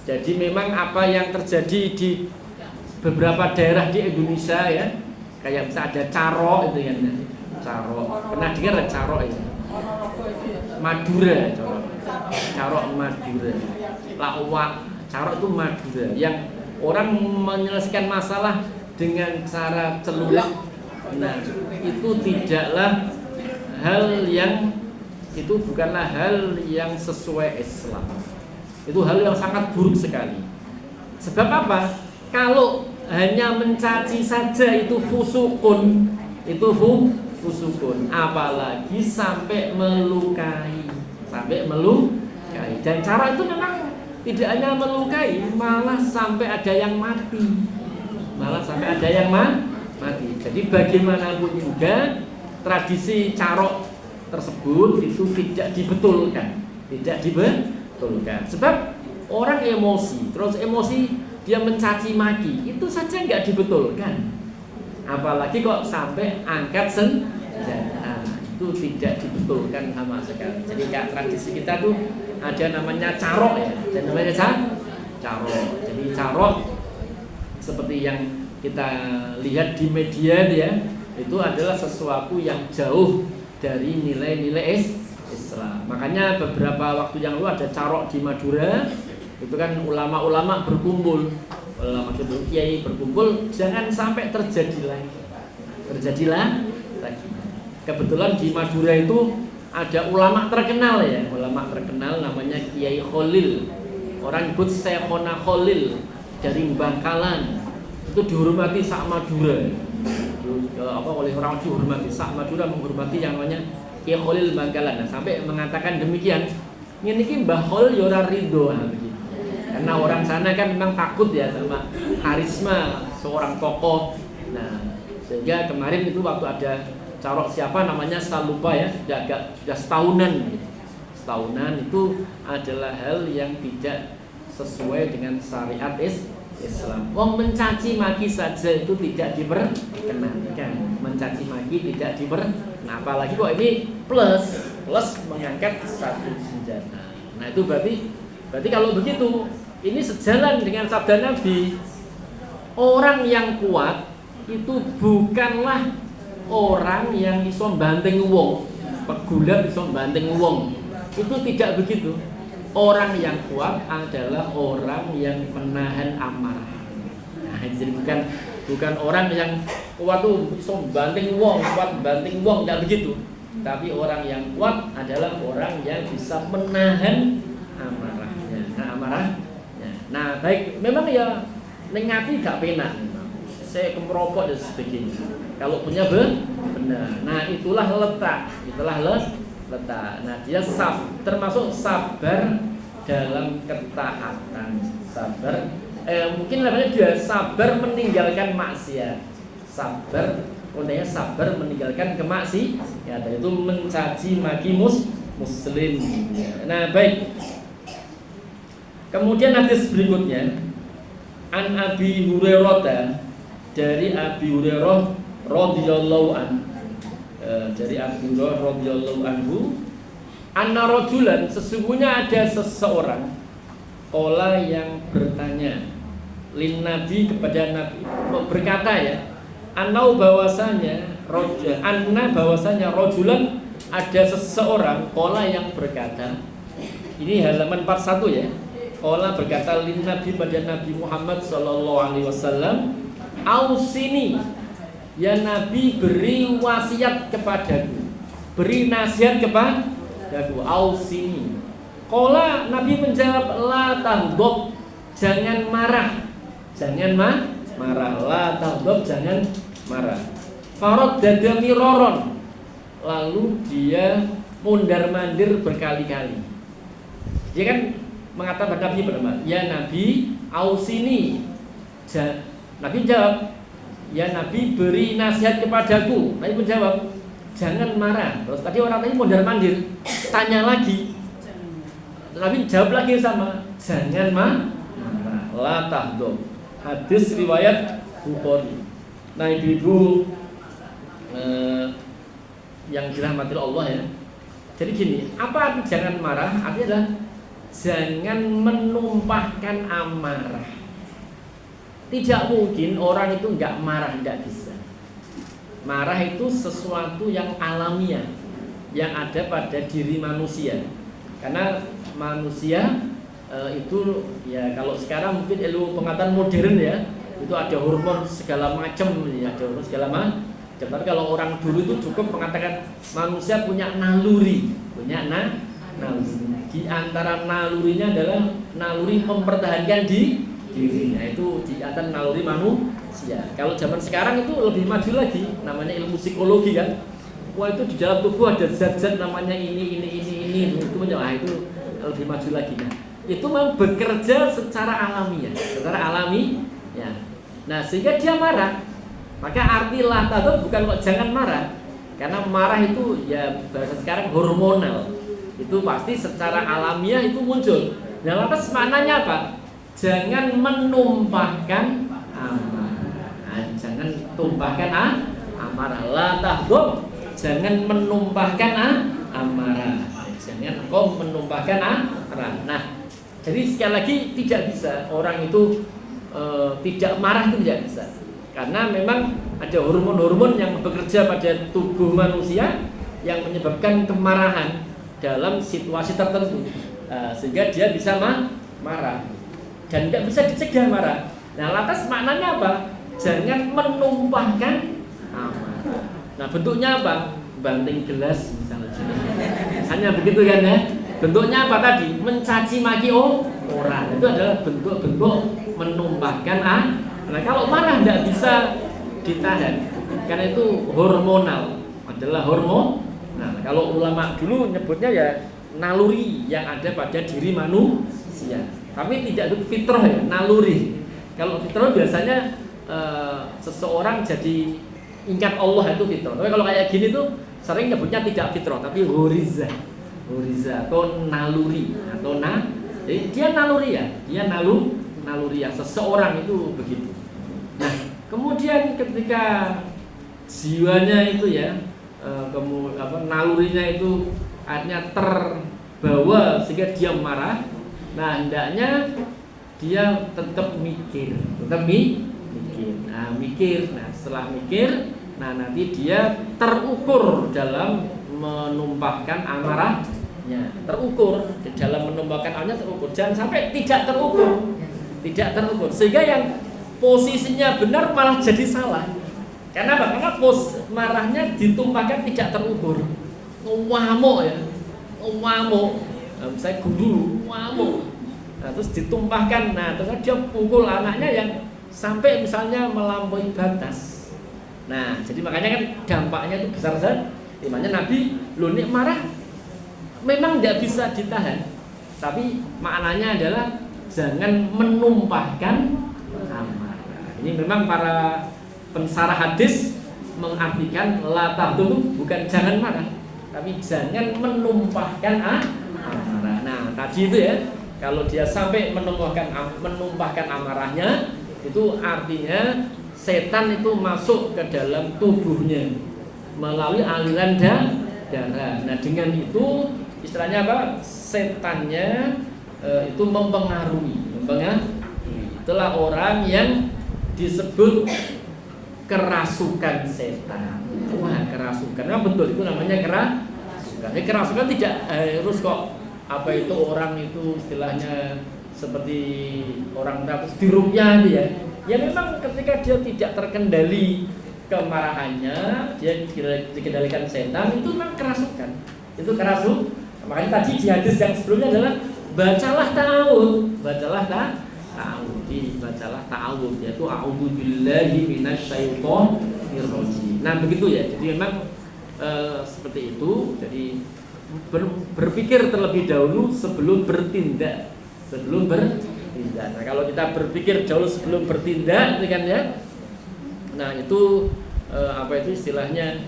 Jadi memang apa yang terjadi di beberapa daerah di Indonesia ya, kayak bisa ada caro itu ya, caro. Pernah dengar caro itu? Madura, caro Madura. Lawak, caro itu Madura. Yang orang menyelesaikan masalah dengan cara celuluk. Nah, itu tidaklah hal yang, itu bukanlah hal yang sesuai Islam. Itu hal yang sangat buruk sekali. Sebab apa? Kalau hanya mencaci saja itu fusukun, apalagi sampai melukai. Dan cara itu memang tidak hanya melukai, malah sampai ada yang mati. Jadi bagaimanapun juga tradisi carok tersebut itu tidak dibetulkan. Sebab orang emosi, terus emosi dia mencaci maki, itu saja nggak dibetulkan. Apalagi kok sampai angkat senjata, itu tidak dibetulkan sama sekali. Jadi tradisi kita tuh ada namanya carok ya, dan namanya carok. Jadi carok seperti yang kita lihat di media ya, itu adalah sesuatu yang jauh dari nilai-nilai Islam. Makanya beberapa waktu yang lalu ada carok di Madura. Itu kan ulama-ulama berkumpul, kiai berkumpul, jangan sampai terjadi lagi. Kebetulan di Madura itu ada ulama terkenal ya, namanya Kiai Khalil. Orang nyebut Syekhona Khalil dari Bangkalan. Itu dihormati sak Madura. Oleh orang dihormati sak Madura, menghormati yang namanya Kiai Khalil Bangkalan. Nah, sampai mengatakan demikian, ini Mbah Khalil ya ora ridho begitu. Karena orang sana kan memang takut ya sama karisma seorang tokoh. Nah, sehingga kemarin itu waktu ada carok siapa namanya saya lupa ya, sudah setahunan itu adalah hal yang tidak sesuai dengan syariat Islam. Mencaci maki saja itu tidak diperkenankan. Nah, apalagi kok ini plus mengangkat satu senjata. Nah, itu berarti kalau begitu ini sejalan dengan sabda Nabi. Orang yang kuat itu bukanlah orang yang iso banting wong, pegulat iso banting wong. Itu tidak begitu. Orang yang kuat adalah orang yang menahan amarah. Nah, jadi bukan orang yang kuat tuh iso banting wong, tidak begitu. Tapi orang yang kuat adalah orang yang bisa menahan amarahnya. Nah, baik, memang ya nengati gak penak. Saya kemerokok dan sebagainya. Kalau punya benar. Nah, itulah letak. Nah, dia termasuk sabar dalam ketaatan. Mungkin namanya juga sabar meninggalkan maksiat. Sabar meninggalkan kemaksiatan, yaitu mencaci maki muslim. Nah, baik. Kemudian hadis berikutnya, an Abi Hurairah, dari Abi Hurairah radhiyallahu anhu, anna rajulan, sesungguhnya ada seseorang, qala yang bertanya lin Nabi, kepada Nabi, berkata ya, Anau bahwasanya rojulan ada seseorang qala yang berkata, ini halaman 41 ya. Qala berkata lin Nabi pada Nabi Muhammad sallallahu alaihi wasallam, "Ausini, ya Nabi beri wasiat kepadaku, beri nasihat kepadaku, ausini." Qala Nabi menjawab, "La tahdhab, jangan marah." Jangan marah, la tahdhab, jangan marah. Farad dada miroron, lalu dia mundar-mandir berkali-kali. Dia kan mengatakan Nabi bernama, "Ya Nabi, ausini." Nabi jawab, "Ya Nabi beri nasihat kepadaku." Nabi menjawab, "Jangan marah." Terus tadi orang tadi mondar-mandir, tanya lagi. Nabi jawab lagi sama, "Jangan marah." La tahdhab. Hadis riwayat Bukhari. Nah, ibu-ibu yang dirahmati Allah ya. Jadi gini, apa arti jangan marah? Artinya adalah jangan menumpahkan amarah. Tidak mungkin orang itu enggak marah, enggak bisa. Marah itu sesuatu yang alamiah, yang ada pada diri manusia. Karena manusia itu ya, kalau sekarang mungkin ilmu pengetahuan modern ya, itu ada hormon segala macam ya, ada hormon segala macam. Tapi kalau orang dulu itu cukup mengatakan manusia punya naluri, naluri. Di antara nalurinya adalah naluri mempertahankan diri. Nah, itu di antara naluri manusia. Kalau zaman sekarang itu lebih maju lagi, namanya ilmu psikologi kan. Wah, itu di dalam tubuh ada zat-zat namanya ini itu menyalah, itu lebih maju lagi. Nah, itu memang bekerja secara alamiah, ya. Nah, sehingga dia marah. Maka arti la tahdhab bukan kok jangan marah, karena marah itu ya bahasa sekarang hormonal. Itu pasti secara alamiah itu muncul. Nah, lantas maknanya apa? Jangan menumpahkan amarah. Nah, jangan tumpahkan amarah. La tahdhab, jangan menumpahkan amarah. Jangan kau menumpahkan amarah. Nah, jadi sekali lagi tidak bisa orang itu tidak marah, itu tidak bisa. Karena memang ada hormon-hormon yang bekerja pada tubuh manusia yang menyebabkan kemarahan dalam situasi tertentu, sehingga dia bisa marah dan tidak bisa dicegah marah. Nah, lantas maknanya apa? Jangan menumpahkan amarah. Nah, bentuknya apa? Banting gelas misalnya begitu kan ya. Bentuknya apa tadi? Mencaci maki orang. Itu adalah bentuk-bentuk menumpahkan Nah, kalau marah tidak bisa ditahan, karena itu hormonal, adalah hormon. Nah, kalau ulama dulu nyebutnya ya naluri yang ada pada diri manusia. Tapi tidak itu fitrah ya, naluri. Kalau fitrah biasanya seseorang jadi ingat Allah, itu fitrah. Tapi kalau kayak gini tuh sering nyebutnya tidak fitrah, tapi horiza atau naluri atau jadi dia naluri ya, naluri ya, seseorang itu begitu. Nah, kemudian ketika jiwanya itu ya, nalurinya itu artinya terbawa sehingga dia marah. Nah, hendaknya dia tetap mikir. Nah, setelah mikir, nah nanti dia terukur dalam menumpahkan amarahnya. Terukur dalam menumpahkan amarahnya, terukur. Jangan sampai tidak terukur. Sehingga yang posisinya benar malah jadi salah. Karena apa? Karena marahnya ditumpahkan tidak terukur. Ngamuk ya. Saya guru ngamuk. Nah, terus ditumpahkan. Nah, terus dia pukul anaknya yang sampai misalnya melampaui batas. Nah, jadi makanya kan dampaknya itu besar sekali. Makanya Nabi nek marah memang tidak bisa ditahan. Tapi maknanya adalah jangan menumpahkan amarah. Ini memang para pensarah hadis mengartikan la tahdhab bukan jangan marah, tapi jangan menumpahkan amarah. Nah, tadi itu ya, kalau dia sampai menumpahkan amarahnya, itu artinya setan itu masuk ke dalam tubuhnya melalui aliran darah. Nah, dengan itu istilahnya apa? Setannya itu mempengaruhi. Itulah orang yang disebut kerasukan setan. Wah, kerasukan. Nah, betul itu namanya kerasukan. Kerasukan tidak harus kok apa itu orang itu istilahnya seperti orang takut diruqyah ya. Ya memang ketika dia tidak terkendali kemarahannya, dia dikendalikan setan, itu memang kerasukan. Itu kerasukan. Makanya tadi di hadis yang sebelumnya adalah bacalah ta'awudz, bacalah ta'awudz, yaitu a'udzubillahi minasyaitonir rajim. Nah, begitu ya. Jadi memang seperti itu. Jadi berpikir terlebih dahulu sebelum bertindak. Nah, kalau kita berpikir jauh sebelum bertindak, itu kan ya. Nah, itu apa itu istilahnya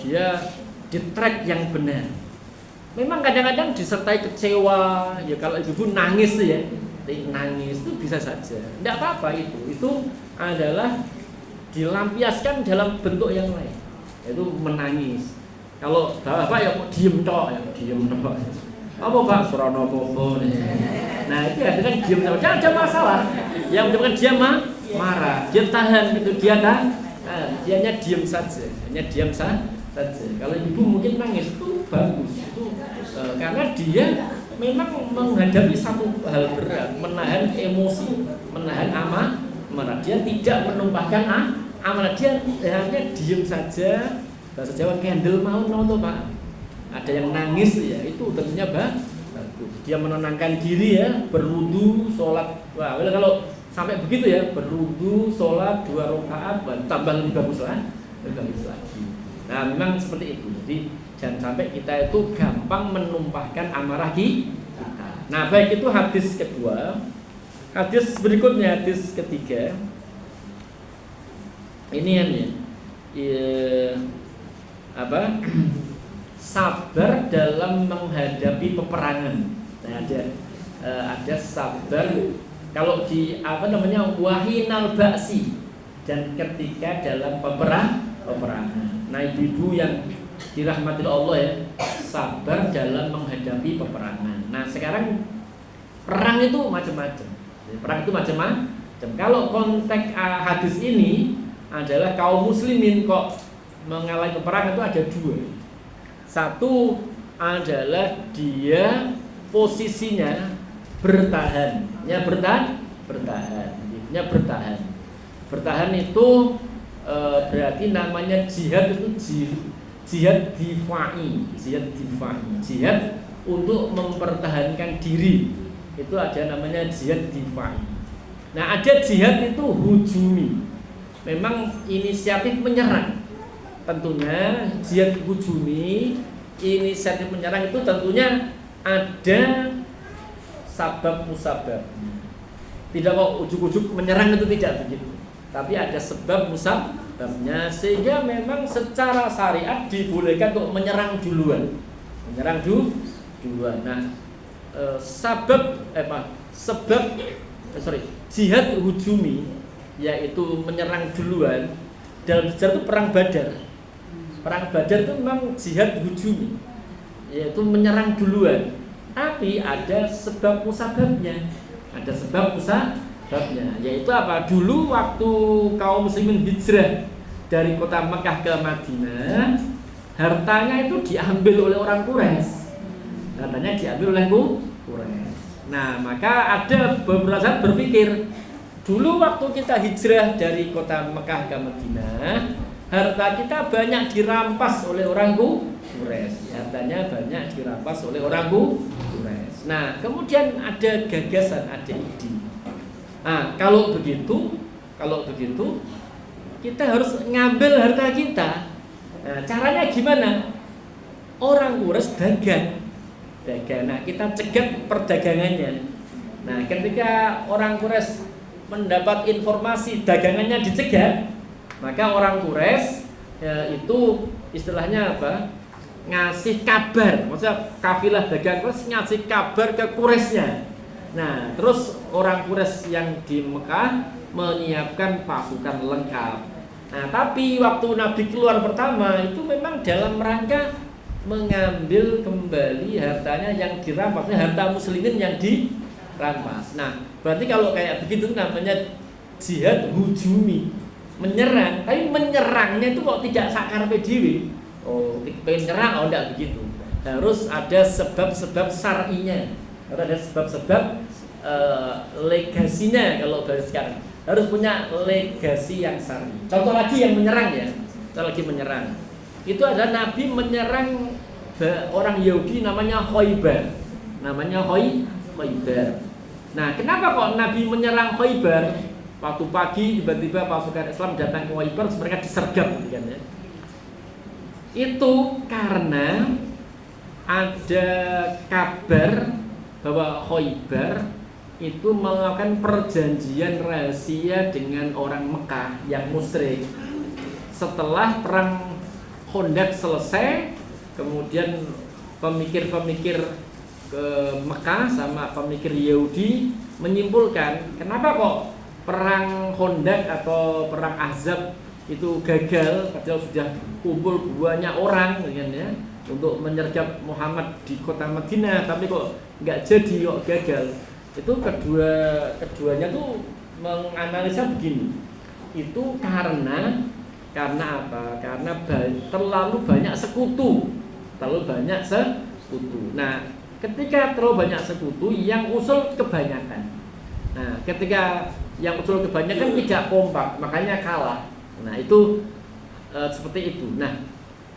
dia di track yang benar. Memang kadang-kadang disertai kecewa, ya kalau ibu nangis tuh ya, nangis itu bisa saja, tidak apa-apa itu adalah dilampiaskan dalam bentuk yang lain, yaitu menangis. Kalau bapak ya mau diem tok, apa pak surano bobo nih. Nah itu ya dengan diem tok, jangan ada masalah. Yang menyebabkan dia marah, dia tahan itu dianya diem saja, hanya diam saja. Kalau ibu mungkin nangis itu bagus, itu karena dia memang menghadapi satu hal berat, menahan emosi, menahan amarah. Dia tidak menumpahkan amarah, dia hanya diam saja. Bahasa Jawa candle mau tuh pak. Ada yang nangis ya, itu tentunya bagus. Dia menenangkan diri ya, berwudu, sholat. Wah, kalau sampai begitu ya, berwudu, sholat 2 rakaat, tambah lebih bagus lagi. Nah, memang seperti itu. Jadi jangan sampai kita itu gampang menumpahkan amarah kita. Nah, baik itu hadis kedua. Hadis berikutnya, hadis ketiga. Ini ya, sabar dalam menghadapi peperangan. Nah, ada sabar kalau di wahinal ba'si, dan ketika dalam peperangan. Nah, ibu-ibu yang dirahmati Allah ya, sabar dalam menghadapi peperangan. Nah, sekarang perang itu macam-macam. Kalau konteks hadis ini adalah kaum muslimin kok mengalami peperangan itu ada 2. Satu adalah dia posisinya bertahan. Bertahan itu berarti namanya jihad itu jihad difai, jihad untuk mempertahankan diri, itu ada namanya jihad difai. Nah, ada jihad itu hujumi, memang inisiatif menyerang. Tentunya jihad hujumi, inisiatif menyerang itu tentunya ada sabab musabab. Tidak kok ujuk-ujuk menyerang itu tidak begitu. Tapi ada sebab musababnya, sehingga memang secara syariat dibolehkan untuk menyerang duluan. Nah, jihad hujumi, yaitu menyerang duluan. Dalam sejarah itu perang Badar itu memang jihad hujumi, yaitu menyerang duluan. Tapi ada sebab musababnya. Yaitu apa? Dulu waktu kaum muslimin hijrah dari kota Mekah ke Madinah, hartanya itu diambil oleh orang Quraisy. Nah, maka ada beberapa sahabat berpikir, dulu waktu kita hijrah dari kota Mekah ke Madinah, harta kita banyak dirampas oleh orang Quraisy. Nah, kemudian ada gagasan, ada ide. Nah, kalau begitu kita harus ngambil harta kita. Nah, caranya gimana? Orang Quraisy dagang. Nah, kita cegat perdagangannya. Nah, ketika orang Quraisy mendapat informasi dagangannya dicegat, maka orang Quraisy itu istilahnya apa? Ngasih kabar, maksudnya kafilah dagang Quraisy ngasih kabar ke Quraisynya. Nah, terus orang Quraisy yang di Mekah menyiapkan pasukan lengkap. Nah, tapi waktu Nabi keluar pertama itu memang dalam rangka mengambil kembali hartanya yang dirampas, harta muslimin yang dirampas. Nah, berarti kalau kayak begitu namanya jihad hujumi, menyerang, tapi menyerangnya itu kok tidak sakarepe dhewe. Oh, pengen nyerang, oh enggak begitu. Harus ada sebab-sebab syar'inya. Harus ada sebab-sebab legasinya kalau bahasa sekarang. Harus punya legasi yang syar'i. Contoh lagi yang menyerang ya. Contoh lagi menyerang. Itu adalah Nabi menyerang orang Yahudi namanya Khaybar. Namanya Khaybar. Nah, kenapa kok Nabi menyerang Khaybar? Waktu pagi tiba-tiba pasukan Islam datang ke Khaybar, mereka disergap kan ya. Itu karena ada kabar bahwa Khaybar itu melakukan perjanjian rahasia dengan orang Mekah yang musyrik. Setelah perang Khandaq selesai, kemudian pemikir-pemikir ke Mekah sama pemikir Yahudi menyimpulkan, kenapa kok perang Khandaq atau perang Ahzab itu gagal, padahal sudah kumpul banyak orang ya, untuk menyergap Muhammad di kota Madinah, tapi kok nggak jadi, kok gagal. Itu keduanya tuh menganalisa begini, itu karena apa? Karena terlalu banyak sekutu. Nah, ketika terlalu banyak sekutu, yang usul kebanyakan. Nah, ketika yang usul kebanyakan tidak kompak, makanya kalah. Nah, itu seperti itu. Nah,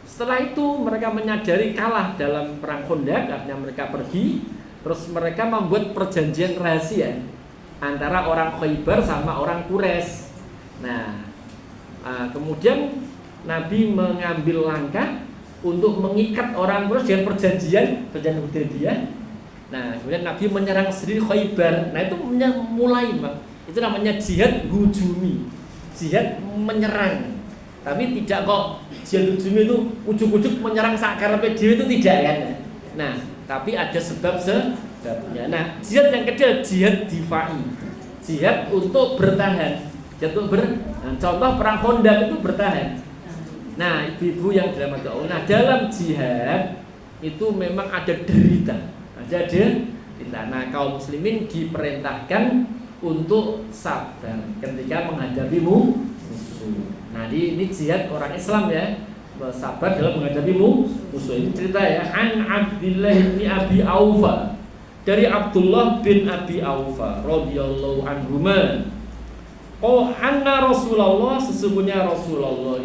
setelah itu mereka menyadari kalah dalam perang Khandaq, artinya mereka pergi, terus mereka membuat perjanjian rahasia antara orang Khaybar sama orang Quraisy. Nah, kemudian Nabi mengambil langkah untuk mengikat orang Quraisy dengan perjanjian Hudaybiyah. Nah, kemudian Nabi menyerang sendiri Khaybar. Nah, itu mulai, Bang. Itu namanya jihad hujumi. Jihad menyerang. Tapi tidak kok jihad hujumi itu ujuk-ujuk menyerang sakarepe dhewe, itu tidak kan. Nah, tapi ada sebabnya. Nah, jihad yang kedua jihad difai. Jihad untuk bertahan. Contoh perang Khandaq itu bertahan. Nah, ibu-ibu yang dirahmati Allah, nah dalam jihad itu memang ada derita. Nah, kaum muslimin diperintahkan untuk sabar ketika menghadapi musuh. Nah, ini jihad orang Islam ya, sabar dalam menghadapi musuh. Ini cerita ya, an Abdullah bin Abi Aufa, dari Abdullah bin Abi Aufa radhiyallahu anhuma. Anna Rasulullah, sesungguhnya Rasulullah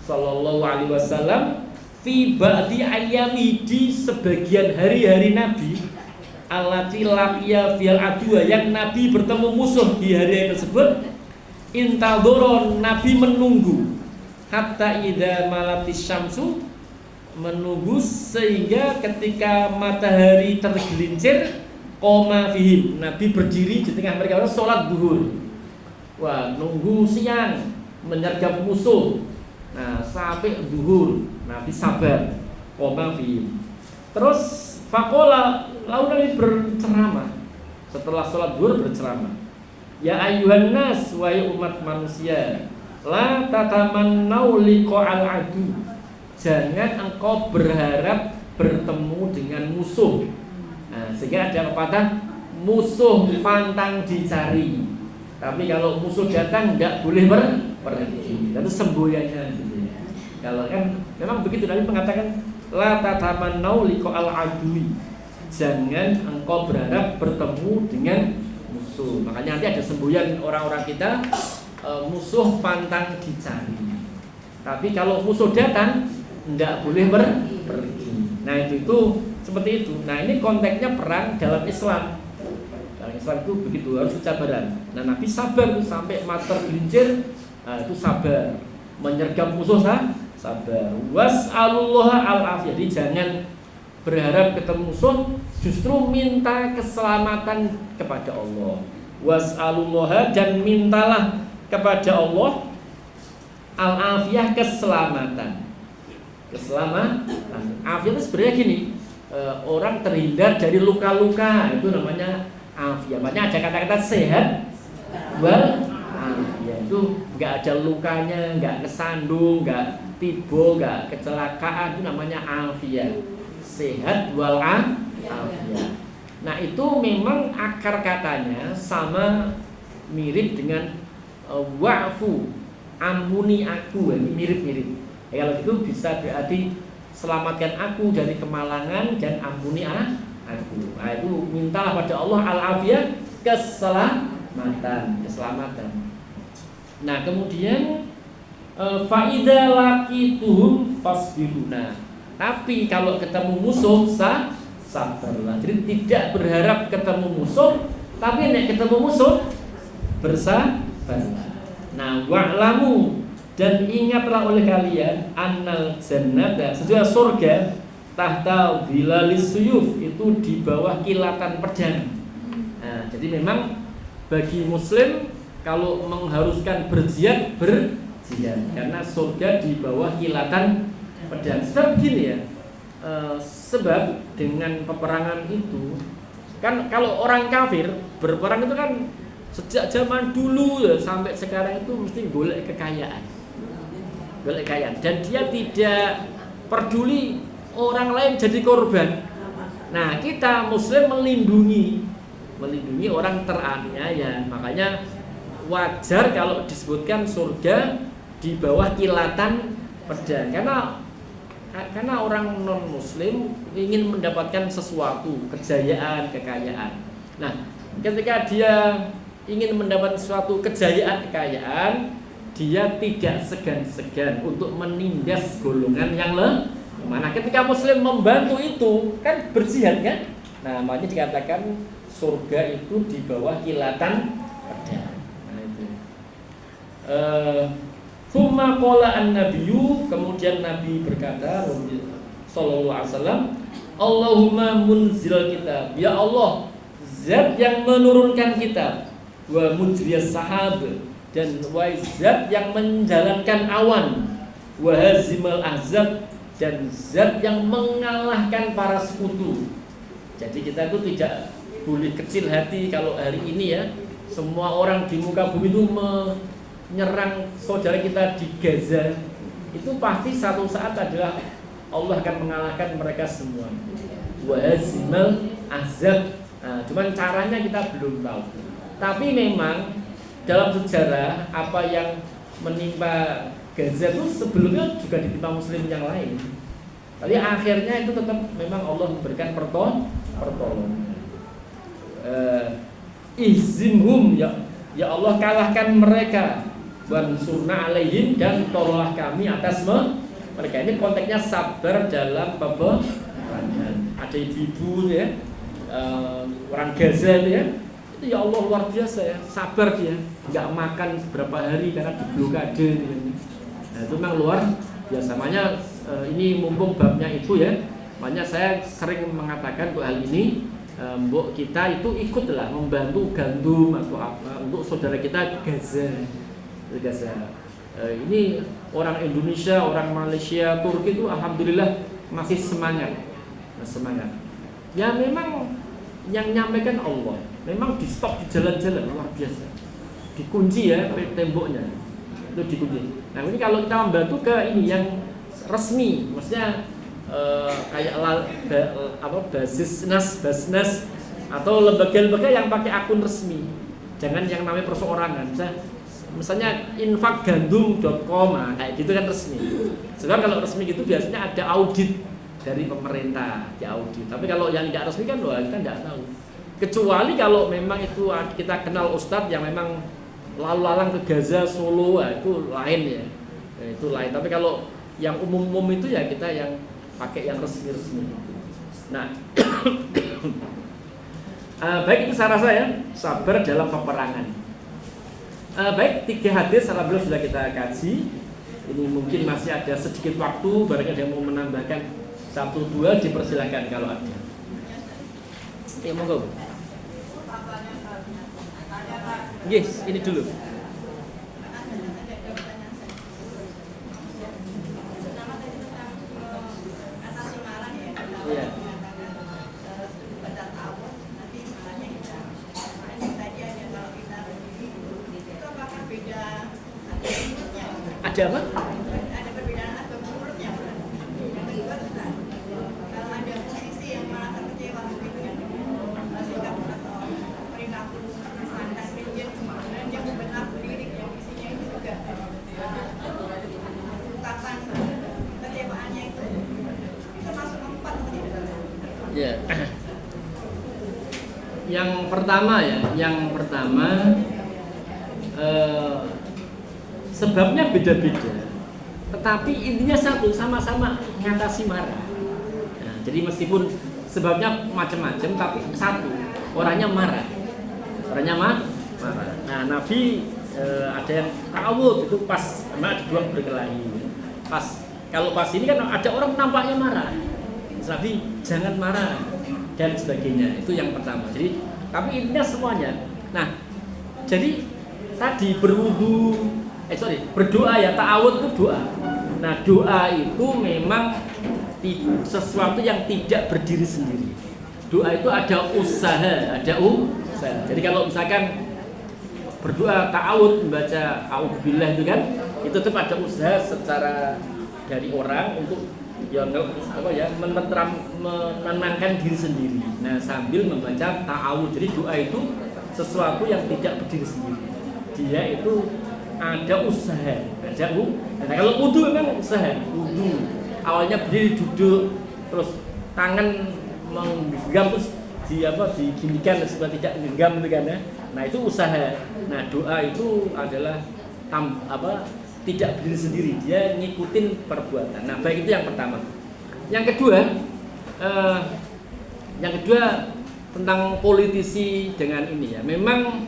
sallallahu alaihi wasallam fi ba'di ayami, di sebagian hari-hari Nabi, allati laqiya fil adwa, yang Nabi bertemu musuh di hari tersebut, intadhara, Nabi menunggu, hatta idza malatis syamsu, menunggu sehingga ketika matahari tergelincir, qoma fihim, Nabi berdiri di tengah mereka, salat zuhur. Wah, nunggu siang menyergap musuh. Nah, sampai zuhur Nabi sabar, qoma fihim. Terus faqala, lalu Nabi berceramah setelah sholat zuhur, berceramah, ya ayyuhan nas, wahai umat manusia, la tatamannau liqa'al adu, jangan engkau berharap bertemu dengan musuh. Nah, sehingga ada pepatah, musuh pantang dicari, tapi kalau musuh datang enggak boleh pergi. Itu semboyannya gitu ya. Kalau kan memang begitu, Nabi mengatakan la tatamannau liqa'al adui, jangan engkau berharap bertemu dengan musuh. Makanya nanti ada semboyan orang-orang kita, musuh pantang dicari. Tapi kalau musuh datang enggak boleh pergi. Nah, itu seperti itu. Nah, ini konteksnya perang dalam Islam. Dalam Islam itu begitu, harus kesabaran. Nah, Nabi sabar tuh sampai mata tergelincir, itu sabar. Menyergap musuh sabar. Was'alullaha al-afiyah. Jadi jangan berharap ketemu musuh, justru minta keselamatan kepada Allah. Was'alullaha, dan mintalah kepada Allah al-afiyah, keselamatan. Afiyah itu sebenarnya gini, orang terhindar dari luka-luka, itu namanya afiyah. Makanya ada kata-kata sehat wal afiyah, itu nggak ada lukanya, nggak kesandung, nggak tiba, nggak kecelakaan, itu namanya afiyah. Sehat wal afiyah. Nah, itu memang akar katanya sama mirip dengan wa'fu. ampuni aku, ini mirip-mirip. Ya, kalau itu bisa berarti selamatkan aku dari kemalangan dan ampuni aku. Nah, itu mintalah pada Allah al-afiyah, keselamatan. Nah, kemudian faida laqituhum fasbiruna. Tapi kalau ketemu musuh sabarlah. Jadi tidak berharap ketemu musuh, tapi nek ketemu musuh bersabarlah. Nah, wa'lamu, dan ingatlah oleh kalian annal jannata, sesungguhnya surga tahta dhilalis suyuf, itu di bawah kilatan pedang. Nah, jadi memang bagi muslim kalau mengharuskan berjihad karena surga di bawah kilatan pedang. Sebab begini ya, sebab dengan peperangan itu kan kalau orang kafir berperang itu kan sejak zaman dulu ya sampai sekarang itu mesti golek kekayaan, dan dia tidak peduli orang lain jadi korban. Nah, kita muslim melindungi orang teraniaya. Makanya wajar kalau disebutkan surga di bawah kilatan pedang, karena orang non muslim ingin mendapatkan sesuatu, kejayaan, kekayaan. Nah, ketika dia ingin mendapatkan suatu kejayaan, kekayaan, dia tidak segan-segan untuk menindas golongan yang mana. Ketika muslim membantu itu kan berjihad kan. Nah, makanya dikatakan surga itu di bawah kilatan pedang. Nah, itu. Tsumma qala an-nabiyyu, kemudian Nabi berkata sallallahu alaihi wasallam, Allahumma munzil kitab, ya Allah, zat yang menurunkan kitab, wa mujriyas sahab, dan wa zat yang menjalankan awan, wa hazimal ahzab, dan zat yang mengalahkan para sekutu. Jadi kita itu tidak boleh kecil hati kalau hari ini ya semua orang di muka bumi itu menyerang saudara kita di Gaza, itu pasti satu saat adalah Allah akan mengalahkan mereka semua. Wa hazimal ahzab. Nah, cuman caranya kita belum tahu. Tapi memang dalam sejarah apa yang menimpa Gaza itu sebelumnya juga ditimpa muslim yang lain. Tapi akhirnya itu tetap memang Allah memberikan pertolongan. Ihzimhum, ya Allah kalahkan mereka, wansurna alaihim, dan tolonglah kami atas mereka. Ini konteksnya sabar dalam peperangan. Ada ibu-ibu ya, orang Gaza itu ya, itu ya Allah luar biasa ya, sabar dia, nggak makan beberapa hari karena diblokade. Nah, itu memang luar biasa. Makanya ini mumpung babnya itu ya, makanya saya sering mengatakan untuk hal ini, mbok kita itu ikutlah membantu gandum atau apa untuk saudara kita Gaza. Ini orang Indonesia, orang Malaysia, Turki itu alhamdulillah masih semangat. Ya memang yang nyampaikan Allah, memang di stop di jalan-jalan luar biasa, dikunci ya temboknya, itu dikunci. Nah ini kalau kita membantu ke ini yang resmi, maksudnya kayak Basnas atau lembaga-lembaga yang pakai akun resmi, jangan yang namanya perseorangan. Misalnya infakgandum.com, kayak gitu kan resmi. Sedangkan kalau resmi gitu biasanya ada audit dari pemerintah, diaudit. Tapi kalau yang tidak resmi kan kita tidak tahu. Kecuali kalau memang itu kita kenal ustadz yang memang lalu lalang ke Gaza, Solo, itu lain ya. Itu lain. Tapi kalau yang umum-umum itu ya kita yang pakai yang resmi-resmi. Nah, baik itu saya rasa ya, sabar dalam peperangan. Baik, 3 hadis alhamdulillah sudah kita kaji. Ini mungkin masih ada sedikit waktu, barangkali ada yang mau menambahkan 1-2 dipersilakan kalau ada. Ya monggo. Yes, ini dulu. Iya. Ada apa? Ada perbedaan atau menurutnya. Yang kedua juga kalau ada posisi yang merasa kecewa begitu ya, sikap atau perilaku standar rigid dan yang membenarkan lirik yang isinya itu juga Yang pertama ya, sebabnya beda-beda, tetapi intinya satu, sama-sama mengatasi marah. Nah, jadi meskipun sebabnya macam-macam, tapi satu, orangnya marah. Marah. Nah, Nabi ada yang ta'awud itu pas, ada dua berkelahi. Kalau pas ini kan ada orang nampaknya marah, Nabi jangan marah dan sebagainya. Itu yang pertama. Jadi, tapi intinya semuanya. Nah, jadi tadi berdoa ya, ta'awud itu doa. Nah, doa itu memang sesuatu yang tidak berdiri sendiri. Doa itu ada usaha. Jadi kalau misalkan berdoa ta'awud, membaca a'udzubillah itu kan, itu tetap ada usaha secara dari orang untuk menenangkan diri sendiri. Nah, sambil membaca ta'awud. Jadi doa itu sesuatu yang tidak berdiri sendiri. Dia itu ada usaha, Nah, kalau wudu memang usaha. Wudu awalnya berdiri, duduk, terus tangan menggenggam, terus diginikan supaya tidak menggenggam itu kan ya. Nah, itu usaha. Nah, doa itu adalah tidak berdiri sendiri, dia ngikutin perbuatan. Nah, baik itu yang pertama. Yang kedua tentang politisi dengan ini ya. Memang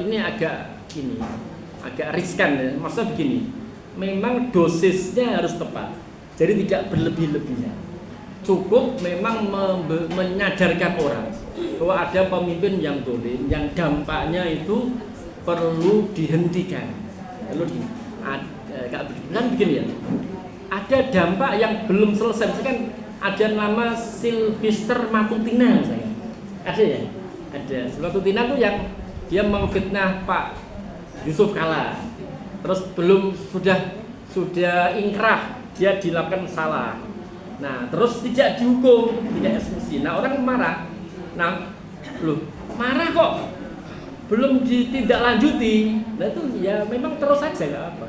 ini agak riskan ya. Maksudnya begini, memang dosisnya harus tepat. Jadi tidak berlebih-lebihan. Cukup memang menyadarkan orang bahwa ada pemimpin yang dolim, yang dampaknya itu perlu dihentikan. Kan begini ya. Ada dampak yang belum selesai. Misalkan ada nama Sylvester Matutina misalnya. Ada ya? Ada. Matutina itu yang dia memfitnah Pak Yusuf Kala. Terus sudah ingkrah, dia dilakukan salah. Nah, terus tidak dihukum, tidak eksekusi. Nah, orang marah. Nah, marah kok belum ditindaklanjuti. Nah, itu ya memang terus saja nggak apa.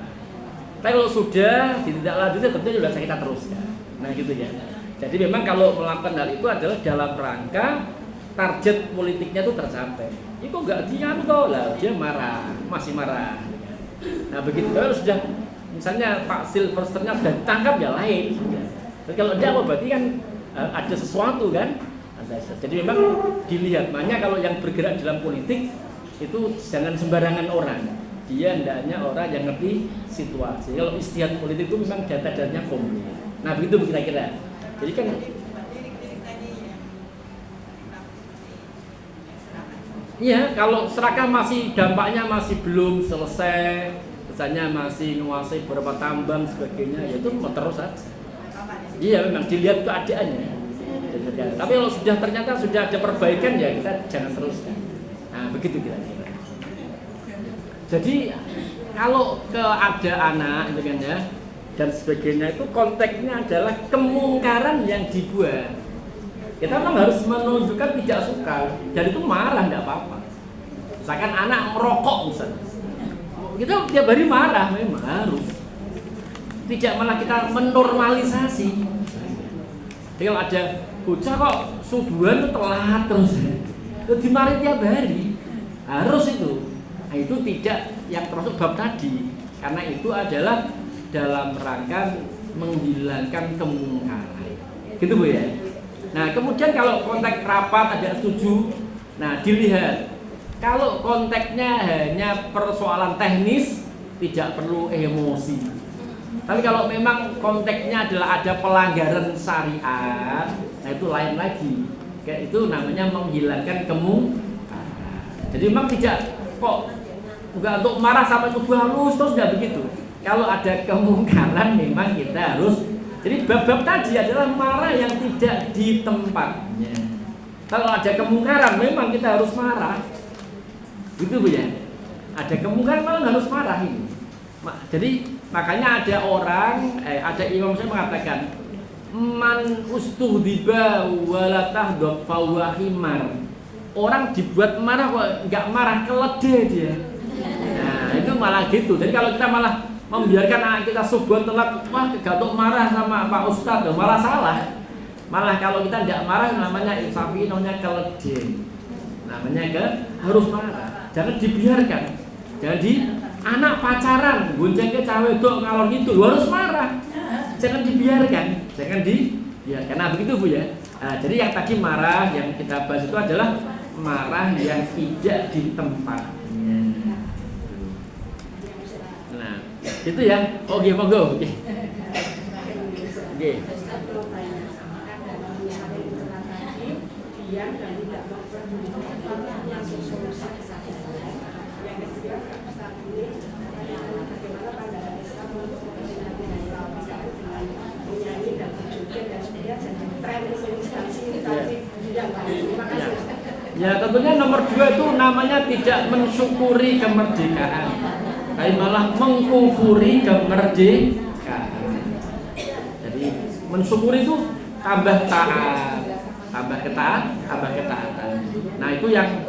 Tapi kalau sudah ditindaklanjuti, tentunya sudah kita teruskan. Nah, gitu ya. Jadi memang kalau melakukan hal itu adalah dalam rangka target politiknya itu tercapai. Itu nggak kok lah, dia masih marah. Nah, begitu kalau sudah, misalnya Pak Sylvesternya sudah ditangkap ya lain. Tapi kalau dia berarti kan ada sesuatu kan. Jadi memang dilihat, makanya kalau yang bergerak dalam politik itu jangan sembarangan orang. Dia hendaknya orang yang ngerti situasi. Kalau istihad politik itu memang data-datanya komplit. Nah, begitu kira-kira. Jadi kan iya, kalau serakah dampaknya masih belum selesai, misalnya masih menguasai beberapa tambang sebagainya, ya itu terus saja. Iya, memang dilihat keadaannya. Tapi kalau ternyata sudah ada perbaikan, ya kita jangan teruskan. Nah, begitu kira-kira. Jadi kalau ada anak itu kan ya dan sebagainya, itu konteksnya adalah kemungkaran yang dibuat. Kita memang harus menunjukkan tidak suka, dan itu marah tidak apa-apa. Misalkan anak merokok misalnya, kita tiap hari marah, memang harus. Tidak malah kita menormalisasi. Jadi kalau ada bocah kok subuhan itu telat terus, itu dimarahi tiap hari, harus itu. Nah, itu tidak yang termasuk bab tadi, karena itu adalah dalam rangka menghilangkan kemungkaran. Gitu Bu ya. Nah, kemudian kalau konteks rapat ada setuju, nah dilihat. Kalau konteksnya hanya persoalan teknis, tidak perlu emosi. Tapi kalau memang konteksnya adalah ada pelanggaran syariat, nah itu lain lagi. Kayak itu namanya menghilangkan kemungkaran. Jadi memang tidak enggak untuk marah sampai subuh halus terus enggak begitu. Kalau ada kemungkaran memang kita harus. Jadi bab-bab tadi adalah marah yang tidak di tempatnya. Kalau ada kemungkaran memang kita harus marah. Gitu Bu ya. Ada kemungkaran memang harus marah ini. Jadi makanya ada ada imam saya mengatakan, man ustuhdiba wala tahdab fa huwa himar. Orang dibuat marah kok enggak marah, keledai dia. Nah, itu malah gitu. Jadi kalau kita malah membiarkan anak kita subuh telat, wah gatuk marah sama Pak Ustadz, malah salah. Malah kalau kita tidak marah namanya insafi, namanya keledai. Namanya harus marah. Jangan dibiarkan. Jadi anak pacaran, gonceng ke cawe dok ngalor itu harus marah. Jangan dibiarkan. Nah begitu Bu ya. Nah, jadi yang tadi marah yang kita bahas itu adalah marah yang tidak di tempatnya. Nah, itu ya. Oke, monggo. Oke. diam dan tidak memperdulikan langsung solusi ke sana. Yang ketiga, saat ini bagaimana pandangan Islam untuk kepentingan Islam dengan menyanyi dan berjoget dan sebagainya jadi tren instansi tidak baik. Terima kasih. Ya tentunya nomor 2 itu namanya tidak mensyukuri kemerdekaan, tapi malah mengkufuri kemerdekaan. Jadi mensyukuri itu tambah taat, tambah ketaatan. Nah itu yang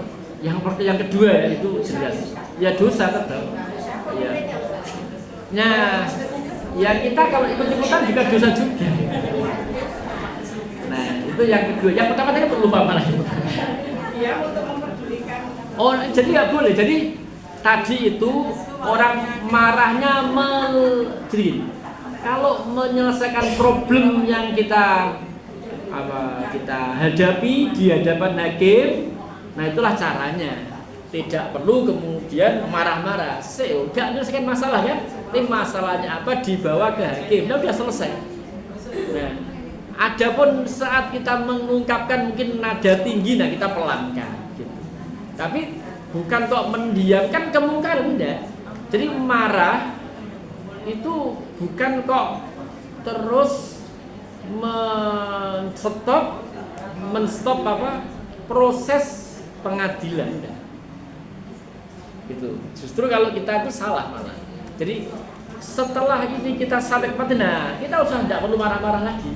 kedua ya, itu jelas. Ya dosa tetap. Ya. Nah, ya kita kalau ikut-ikutan juga dosa juga. Nah itu yang kedua. Yang pertama tadi perlu apa lagi? Dia untuk memperdulikan. Oh, jadi nggak boleh. Jadi tadi itu orang marahnya jadi kalau menyelesaikan problem yang kita hadapi di hadapan hakim, nah itulah caranya. Tidak perlu kemudian marah-marah. Nggak menyelesaikan masalah kan? Ini masalahnya apa dibawa ke hakim, nah udah selesai. Nah, adapun saat kita mengungkapkan mungkin nada tinggi, nah kita pelankan. Gitu. Tapi bukan kok mendiamkan kemungkaran, enggak. Jadi marah itu bukan kok terus menstop proses pengadilan. Enggak. Gitu. Justru kalau kita itu salah malah. Jadi setelah ini kita sampai kepada, nah kita usah tidak perlu marah-marah lagi.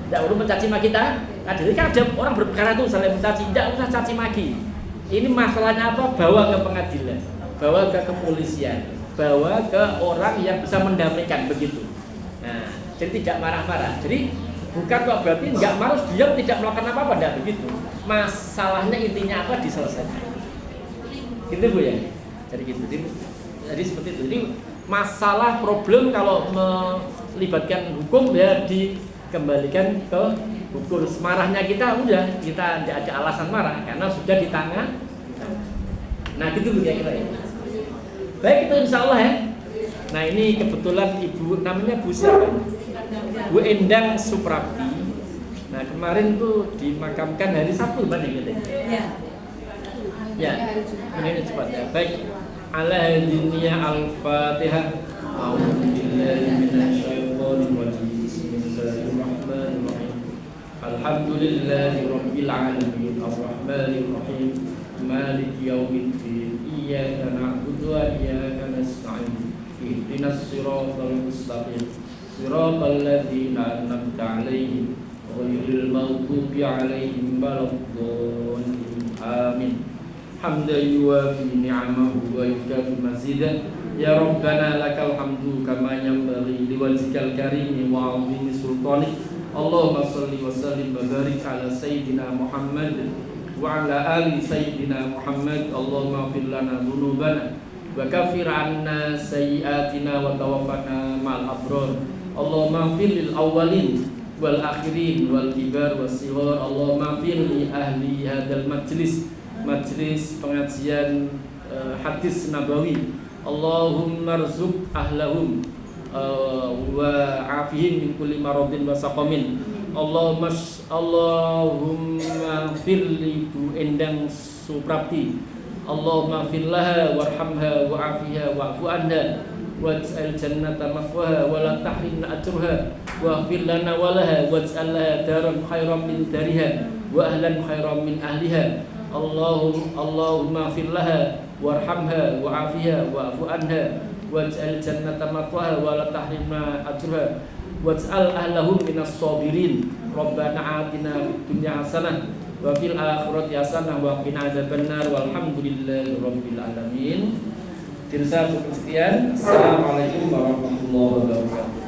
Tidak perlu mencaci maki kita. Jadi kan ada orang berperkara itu saling mencaci, tidak usah caci maki. Ini masalahnya apa? Bawa ke pengadilan, bawa ke kepolisian, bawa ke orang yang bisa mendamaikan begitu. Nah, jadi tidak marah-marah. Jadi bukan kok berarti nggak marah, diam tidak melakukan apa-apa, tidak begitu. Masalahnya intinya apa diselesaikan. Gitu Bu ya. Jadi gitu. Jadi seperti itu. Jadi masalah problem kalau melibatkan hukum ya dikembalikan ke hukum. Marahnya kita udah, kita tidak ada alasan marah karena sudah di tangan. Nah gitu ya kita ya. Baik itu insya Allah ya. Nah ini kebetulan ibu namanya Bu siapa? Bu Endang Suprapti. Nah kemarin tuh dimakamkan hari Sabtu mana gitu? Ya. Ini cepat ya. Baik. Ala dunia al-Fatihah. A'udzubillahi minasyaitonir rajim. Bismillahirrahmanirrahim. Alhamdulillahi rabbil alamin. Arrahmanir rahim. Maliki yaumiddin. Iyyaka na'budu wa iyyaka nasta'in. Ihdinas siratal mustaqim. Siratal ladzina an'amta 'alaihim ghairil maghdubi 'alaihim waladdallin. Amin. Hamdan yuwafi ni'amahu wa yukafi mazidah. Ya Rabbana lakal hamdu kama yanbaghi liwajhikal karim wa 'azimi sultanik. Allahumma shalli wa sallim wa barik ala sayyidina Muhammad wa ala ali sayyidina Muhammad. Allahumma ighfir lana dhunubana wa kaffir 'anna sayyi'atina wa tawaffana ma'al abrar. Allahumma ighfir lil awwalin wal akhirin wal kibar was sighar. Allahumma ighfir li ahli hadzal majlis pengajian hadis nabawi. Allahumma rzuq ahlahum wa afihim min kulli maradin wa saqamin. Allahumma firli Bu Endang Suprapti. Allahumma fillaha warhamha wa'afiha wa'fu anha waj'al jannata mafwaha wa la tahrimna ajruha wa fir lana wa laha waj'al laha daran khairan min dariha wa ahlan khairan min ahliha. Allahumma fillaha warhamha wa'afiha wa'fu anha waj'al jannata mafwaha wa la tahrimna ajruha waj'al ahlahum minas sabirin. Rabbana atina fid dunya hasanah wa fil akhirati hasanah wa qina adzabannar walhamdulillahi rabbil alamin. Dirsa cukup sekian. Assalamualaikum warahmatullahi wabarakatuh.